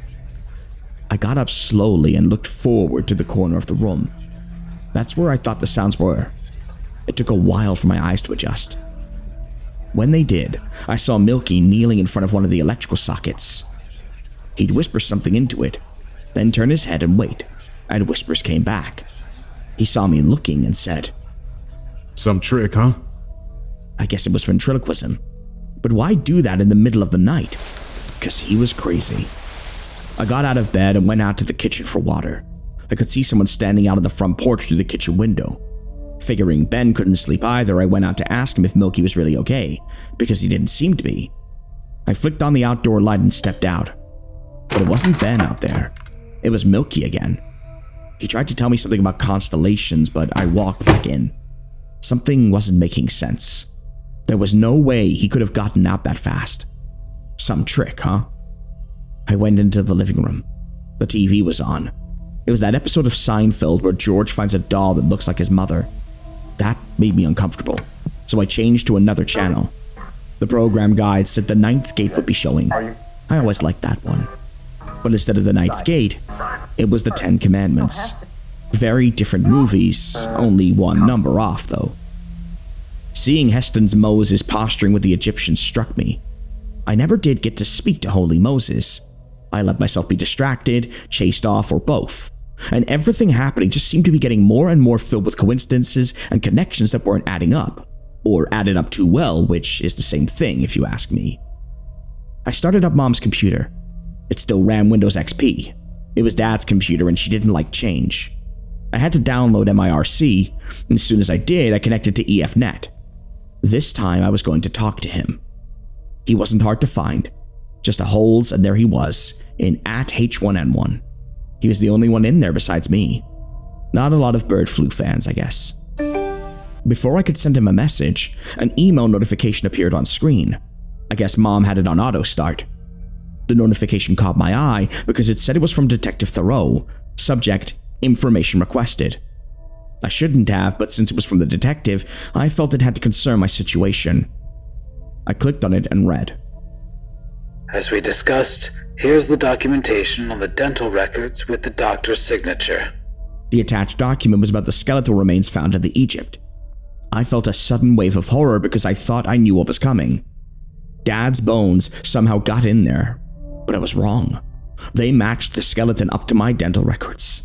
I got up slowly and looked forward to the corner of the room. That's where I thought the sounds were. It took a while for my eyes to adjust. When they did, I saw Milky kneeling in front of one of the electrical sockets. He'd whisper something into it, then turn his head and wait, and whispers came back. He saw me looking and said, Some trick, huh? I guess it was ventriloquism. But why do that in the middle of the night? Because he was crazy. I got out of bed and went out to the kitchen for water. I could see someone standing out on the front porch through the kitchen window. Figuring Ben couldn't sleep either, I went out to ask him if Milky was really okay, because he didn't seem to be. I flicked on the outdoor light and stepped out. But it wasn't Ben out there. It was Milky again. He tried to tell me something about constellations, but I walked back in. Something wasn't making sense. There was no way he could have gotten out that fast. Some trick, huh? I went into the living room. The TV was on. It was that episode of Seinfeld where George finds a doll that looks like his mother. That made me uncomfortable, so I changed to another channel. The program guide said the Ninth Gate would be showing. I always liked that one. But instead of the Ninth Gate, it was the 10 Commandments. Very different movies, only one number off though. Seeing Heston's Moses posturing with the Egyptians struck me. I never did get to speak to Holy Moses. I let myself be distracted, chased off, or both. And everything happening just seemed to be getting more and more filled with coincidences and connections that weren't adding up. Or added up too well, which is the same thing if you ask me. I started up Mom's computer. It still ran Windows XP. It was Dad's computer and she didn't like change. I had to download MIRC, and as soon as I did, I connected to EFNet. This time I was going to talk to him. He wasn't hard to find. Just a holes, and there he was, in @H1N1. He was the only one in there besides me. Not a lot of bird flu fans, I guess. Before I could send him a message, an email notification appeared on screen. I guess Mom had it on auto start. The notification caught my eye because it said it was from Detective Therault. Subject, information requested. I shouldn't have, but since it was from the detective, I felt it had to concern my situation. I clicked on it and read. As we discussed, here's the documentation on the dental records with the doctor's signature. The attached document was about the skeletal remains found in the Egypt. I felt a sudden wave of horror because I thought I knew what was coming. Dad's bones somehow got in there, but I was wrong. They matched the skeleton up to my dental records.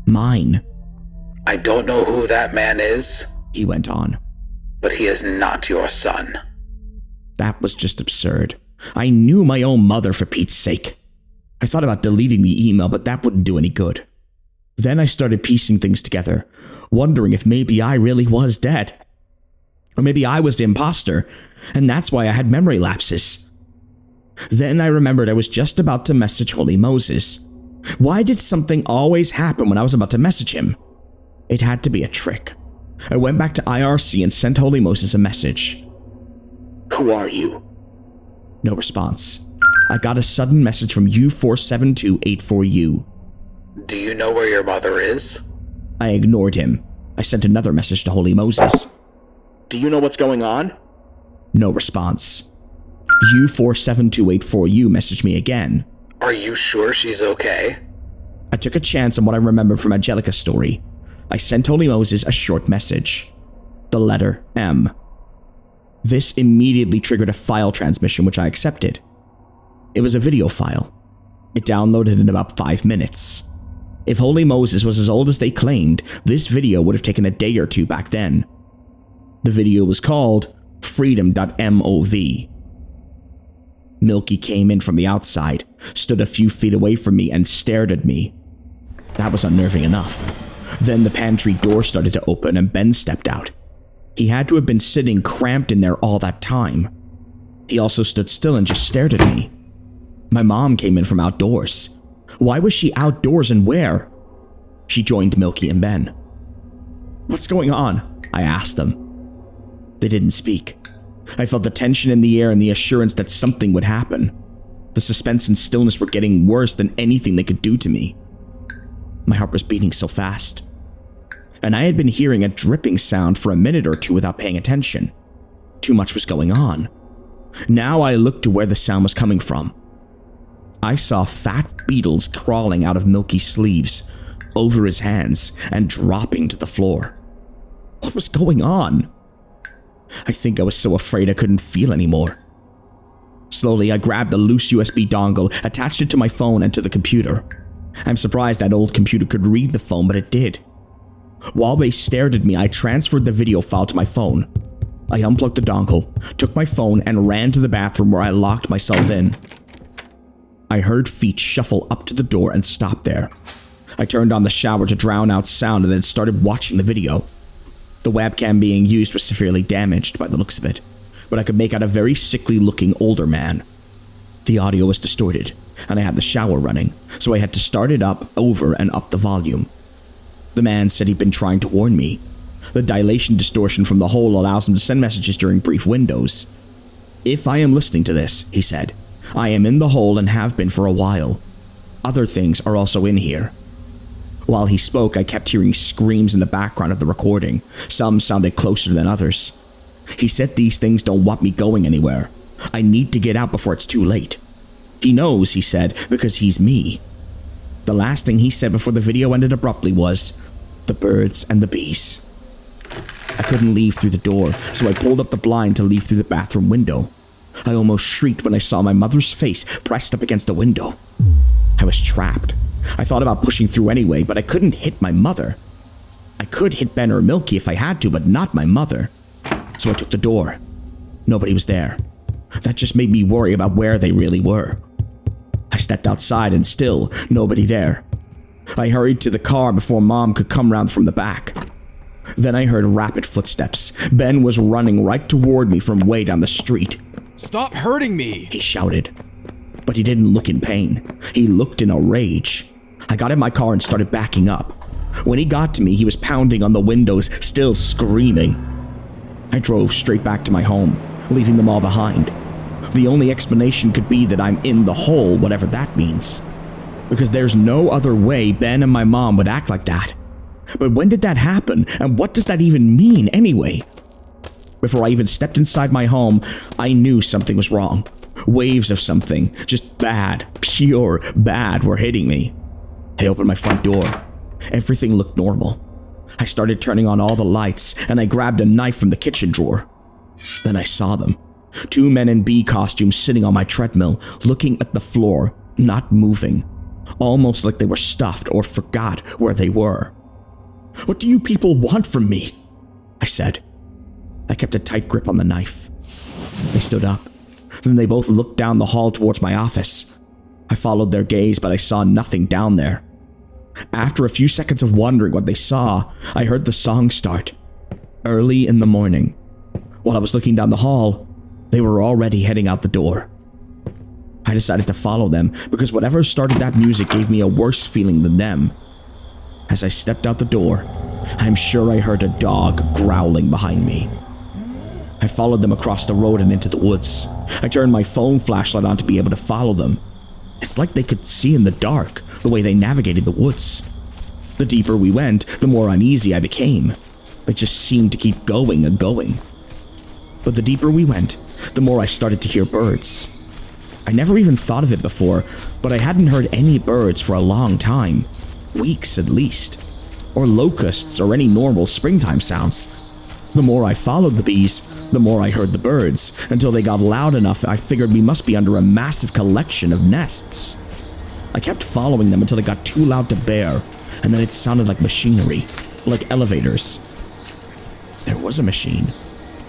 Mine. I don't know who that man is, he went on, but he is not your son. That was just absurd. I knew my own mother, for Pete's sake. I thought about deleting the email, but that wouldn't do any good. Then I started piecing things together, wondering if maybe I really was dead. Or maybe I was the imposter, and that's why I had memory lapses. Then I remembered I was just about to message Holy Moses. Why did something always happen when I was about to message him? It had to be a trick. I went back to IRC and sent Holy Moses a message. Who are you? No response. I got a sudden message from U47284U. Do you know where your mother is? I ignored him. I sent another message to Holy Moses. Do you know what's going on? No response. U47284U messaged me again. Are you sure she's okay? I took a chance on what I remembered from Angelica's story. I sent Holy Moses a short message. The letter M. This immediately triggered a file transmission, which I accepted. It was a video file. It downloaded in about 5 minutes. If Holy Moses was as old as they claimed, this video would have taken a day or two back then. The video was called Freedom.mov. Milky came in from the outside, stood a few feet away from me, and stared at me. That was unnerving enough. Then the pantry door started to open and Ben stepped out. He had to have been sitting cramped in there all that time. He also stood still and just stared at me. My mom came in from outdoors. Why was she outdoors and where? She joined Milky and Ben. What's going on? I asked them. They didn't speak. I felt the tension in the air and the assurance that something would happen. The suspense and stillness were getting worse than anything they could do to me. My heart was beating so fast. And I had been hearing a dripping sound for a minute or two without paying attention. Too much was going on. Now I looked to where the sound was coming from. I saw fat beetles crawling out of Milky's sleeves, over his hands, and dropping to the floor. What was going on? I think I was so afraid I couldn't feel anymore. Slowly, I grabbed a loose USB dongle, attached it to my phone and to the computer. I'm surprised that old computer could read the phone, but it did. While they stared at me, I transferred the video file to my phone. I unplugged the dongle, took my phone, and ran to the bathroom where I locked myself in. I heard feet shuffle up to the door and stop there. I turned on the shower to drown out sound and then started watching the video. The webcam being used was severely damaged by the looks of it, but I could make out a very sickly looking older man. The audio was distorted, and I had the shower running, so I had to start it up over and up the volume. The man said he'd been trying to warn me. The dilation distortion from the hole allows him to send messages during brief windows. If I am listening to this, he said, I am in the hole and have been for a while. Other things are also in here. While he spoke, I kept hearing screams in the background of the recording. Some sounded closer than others. He said these things don't want me going anywhere. I need to get out before it's too late. He knows, he said, because he's me. The last thing he said before the video ended abruptly was, the birds and the bees. I couldn't leave through the door, so I pulled up the blind to leave through the bathroom window. I almost shrieked when I saw my mother's face pressed up against the window. I was trapped. I thought about pushing through anyway, but I couldn't hit my mother. I could hit Ben or Milky if I had to, but not my mother. So I took the door. Nobody was there. That just made me worry about where they really were. I stepped outside and still nobody there. I hurried to the car before Mom could come round from the back. Then I heard rapid footsteps. Ben was running right toward me from way down the street. Stop hurting me, he shouted. But he didn't look in pain. He looked in a rage. I got in my car and started backing up. When he got to me, he was pounding on the windows, still screaming. I drove straight back to my home, leaving them all behind. The only explanation could be that I'm in the hole, whatever that means. Because there's no other way Ben and my mom would act like that. But when did that happen, and what does that even mean anyway? Before I even stepped inside my home, I knew something was wrong. Waves of something, just bad, pure bad, were hitting me. I opened my front door. Everything looked normal. I started turning on all the lights, and I grabbed a knife from the kitchen drawer. Then I saw them. 2 men in bee costumes sitting on my treadmill, looking at the floor, not moving. Almost like they were stuffed or forgot where they were. "What do you people want from me?" I said. I kept a tight grip on the knife. They stood up. Then they both looked down the hall towards my office. I followed their gaze, but I saw nothing down there. After a few seconds of wondering what they saw, I heard the song start. Early in the morning. While I was looking down the hall, they were already heading out the door. I decided to follow them because whatever started that music gave me a worse feeling than them. As I stepped out the door, I'm sure I heard a dog growling behind me. I followed them across the road and into the woods. I turned my phone flashlight on to be able to follow them. It's like they could see in the dark, the way they navigated the woods. The deeper we went, the more uneasy I became. They just seemed to keep going and going. But the deeper we went, the more I started to hear birds. I never even thought of it before, but I hadn't heard any birds for a long time. Weeks at least. Or locusts or any normal springtime sounds. The more I followed the bees, the more I heard the birds, until they got loud enough I figured we must be under a massive collection of nests. I kept following them until it got too loud to bear, and then it sounded like machinery, like elevators. There was a machine,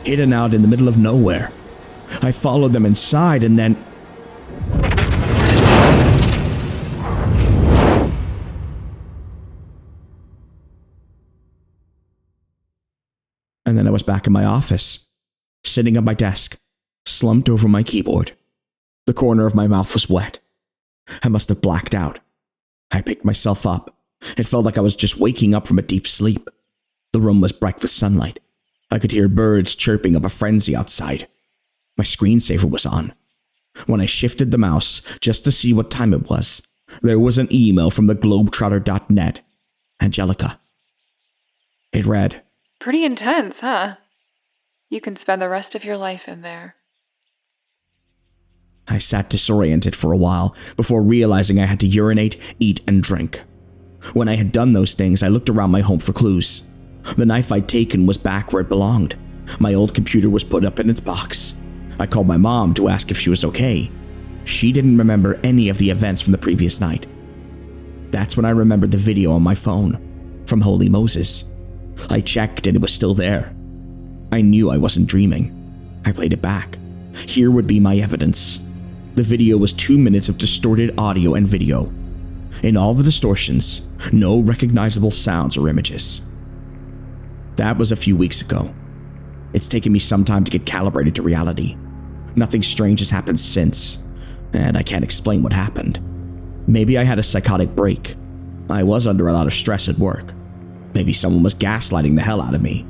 hidden out in the middle of nowhere. I followed them inside and then... And then I was back in my office, sitting at my desk, slumped over my keyboard. The corner of my mouth was wet. I must have blacked out. I picked myself up. It felt like I was just waking up from a deep sleep. The room was bright with sunlight. I could hear birds chirping up a frenzy outside. My screensaver was on. When I shifted the mouse just to see what time it was, there was an email from the globetrotter.net, Angelica. It read, Pretty intense, huh? You can spend the rest of your life in there. I sat disoriented for a while before realizing I had to urinate, eat, and drink. When I had done those things, I looked around my home for clues. The knife I'd taken was back where it belonged. My old computer was put up in its box. I called my mom to ask if she was okay. She didn't remember any of the events from the previous night. That's when I remembered the video on my phone from Holy Moses. I checked and it was still there. I knew I wasn't dreaming. I played it back. Here would be my evidence. The video was 2 minutes of distorted audio and video. In all the distortions, no recognizable sounds or images. That was a few weeks ago. It's taken me some time to get calibrated to reality. Nothing strange has happened since, and I can't explain what happened. Maybe I had a psychotic break. I was under a lot of stress at work. Maybe someone was gaslighting the hell out of me.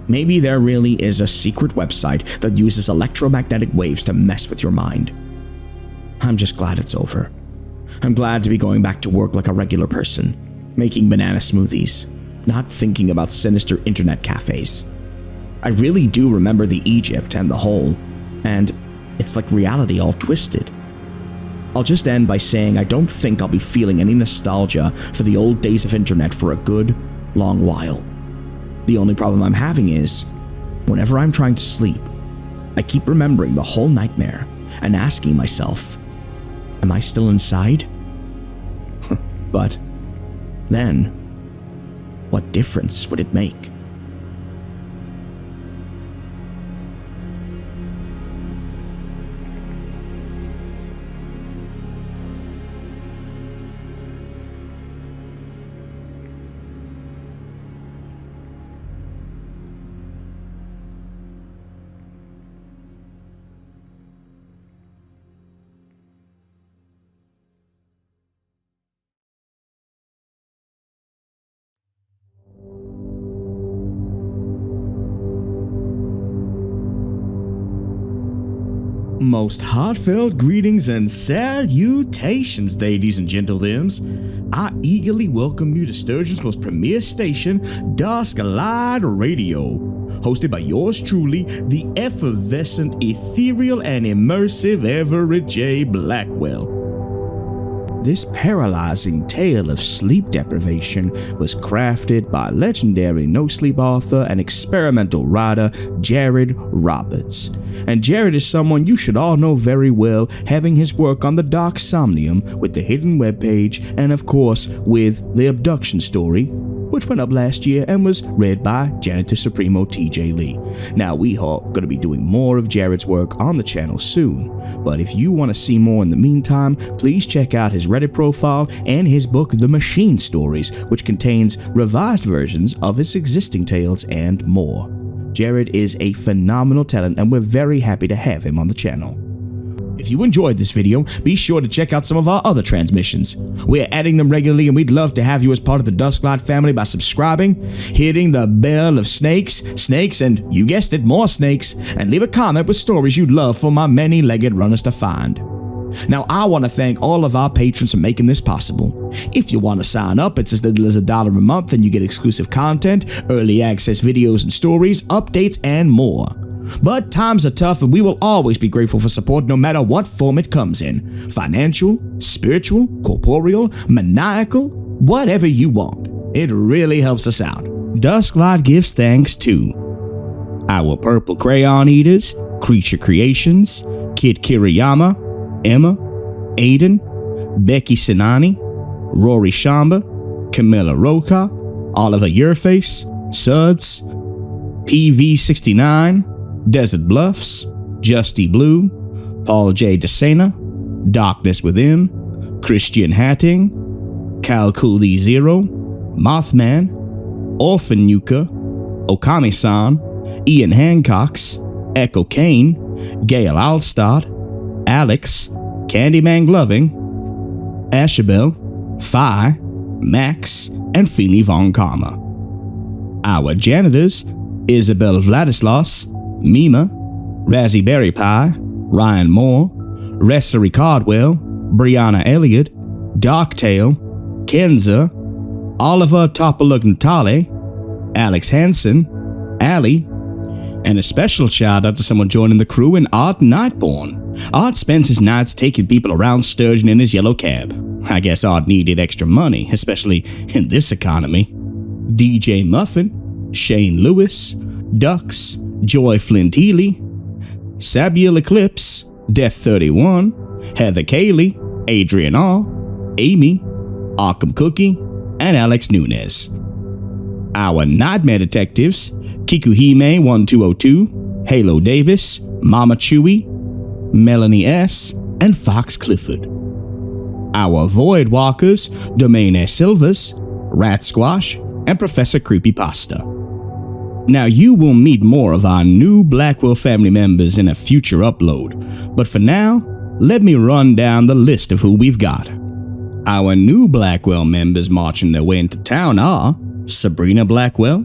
Maybe there really is a secret website that uses electromagnetic waves to mess with your mind. I'm just glad it's over. I'm glad to be going back to work like a regular person, making banana smoothies, not thinking about sinister internet cafes. I really do remember the Egypt and the hole, and it's like reality all twisted. I'll just end by saying I don't think I'll be feeling any nostalgia for the old days of internet for a good, long while. The only problem I'm having is, whenever I'm trying to sleep, I keep remembering the whole nightmare and asking myself, am I still inside? But then, what difference would it make? Most heartfelt greetings and salutations, ladies and gentlethems. I eagerly welcome you to Sturgeon's most premier station, Dusk Light Radio, hosted by yours truly, the effervescent, ethereal, and immersive Everett J. Blackwell. This paralyzing tale of sleep deprivation was crafted by legendary NoSleep author and experimental writer Jared Roberts. And Jared is someone you should all know very well, having his work on the Dark Somnium with the hidden webpage, and of course with the abduction story, which went up last year and was read by Janitor Supremo TJ Lee. Now we are going to be doing more of Jared's work on the channel soon, but if you want to see more in the meantime, please check out his Reddit profile and his book The Machine Stories, which contains revised versions of his existing tales and more. Jared is a phenomenal talent and we're very happy to have him on the channel. If you enjoyed this video, be sure to check out some of our other transmissions. We're adding them regularly and we'd love to have you as part of the Dusklight family by subscribing, hitting the bell of snakes, and you guessed it, more snakes, and leave a comment with stories you'd love for my many-legged runners to find. Now, I want to thank all of our patrons for making this possible. If you want to sign up, it's as little as $1 a month and you get exclusive content, early access videos and stories, updates, and more. But times are tough and we will always be grateful for support no matter what form it comes in. Financial, spiritual, corporeal, maniacal, whatever you want. It really helps us out. Dusklight gives thanks to our Purple Crayon Eaters, Creature Creations, Kid Kiriyama, Emma, Aiden, Becky Sinani, Rory Shamba, Camilla Roca, Oliver Yourface, Suds, PV69, Desert Bluffs, Justy Blue, Paul J. DeSena, Darkness Within, Christian Hatting, Calculi Zero, Mothman, Orphan Yuka, Okami-san, Ian Hancox, Echo Kane, Gail Alstad, Alex, Candyman Gloving, Ashabel, Phi, Max, and Feely Von Karma. Our janitors, Isabel Vladislaus, Mima, Razzie Berry Pie, Ryan Moore, Ressery Cardwell, Brianna Elliott, Darktail, Kenza, Oliver Topolugnatale, Alex Hansen, Allie, and a special shout out to someone joining the crew in Art Nightborn. Art spends his nights taking people around Sturgeon in his yellow cab. I guess Art needed extra money, especially in this economy. DJ Muffin, Shane Lewis, Ducks, Joy Flint Healy, Sabiel Eclipse, Death 31, Heather Cayley, Adrian R, Amy, Arkham Cookie, and Alex Nunez. Our Nightmare Detectives, Kikuhime 1202, Halo Davis, Mama Chewy, Melanie S., and Fox Clifford. Our Void Walkers, Domain S. Silvers, Rat Squash, and Professor CreepyPasta. Now you will meet more of our new Blackwell family members in a future upload, but for now, let me run down the list of who we've got. Our new Blackwell members marching their way into town are Sabrina Blackwell,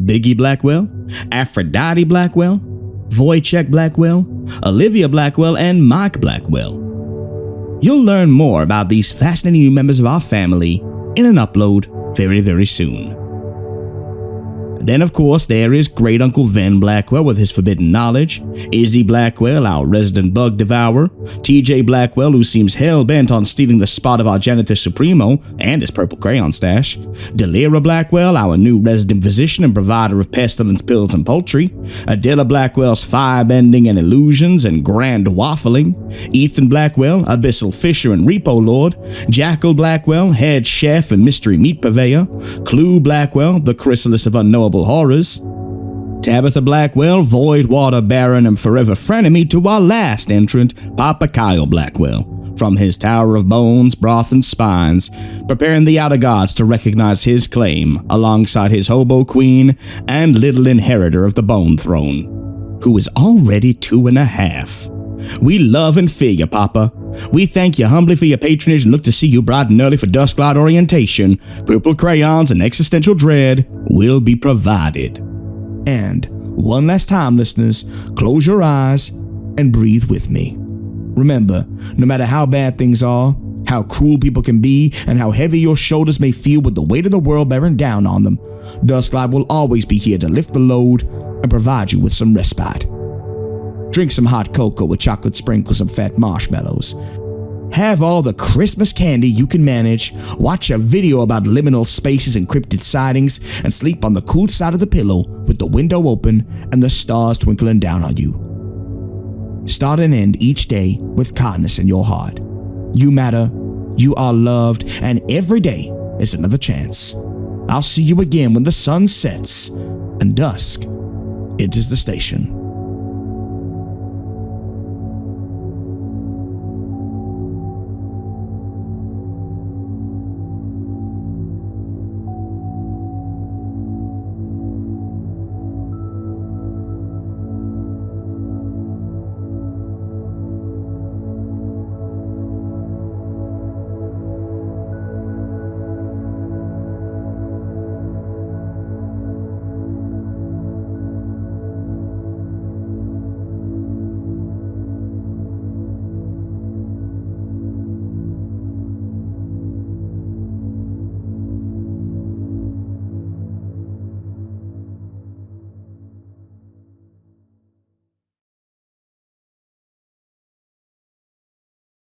Biggie Blackwell, Aphrodite Blackwell, Wojciech Blackwell, Olivia Blackwell, and Mike Blackwell. You'll learn more about these fascinating new members of our family in an upload very, very soon. Then, of course, there is Great Uncle Ven Blackwell with his forbidden knowledge, Izzy Blackwell, our resident bug devourer, TJ Blackwell, who seems hell-bent on stealing the spot of our janitor supremo and his purple crayon stash, Delira Blackwell, our new resident physician and provider of pestilence pills and poultry, Adela Blackwell's firebending and illusions and grand waffling, Ethan Blackwell, abyssal fisher and repo lord, Jackal Blackwell, head chef and mystery meat purveyor, Clue Blackwell, the chrysalis of unknowable horrors, Tabitha Blackwell, Void Water Baron and forever frenemy to our last entrant, Papa Kyle Blackwell, from his Tower of Bones, Broth and Spines, preparing the outer gods to recognize his claim alongside his hobo queen and little inheritor of the Bone Throne, who is already 2.5. We love and fear you, Papa. We thank you humbly for your patronage and look to see you bright and early for Dusklight orientation. Purple crayons and existential dread will be provided. And one last time, listeners, close your eyes and breathe with me. Remember, no matter how bad things are, how cruel people can be, and how heavy your shoulders may feel with the weight of the world bearing down on them, Dusklight will always be here to lift the load and provide you with some respite. Drink some hot cocoa with chocolate sprinkles and fat marshmallows. Have all the Christmas candy you can manage, watch a video about liminal spaces and cryptid sightings, and sleep on the cool side of the pillow with the window open and the stars twinkling down on you. Start and end each day with kindness in your heart. You matter, you are loved, and every day is another chance. I'll see you again when the sun sets and dusk enters the station.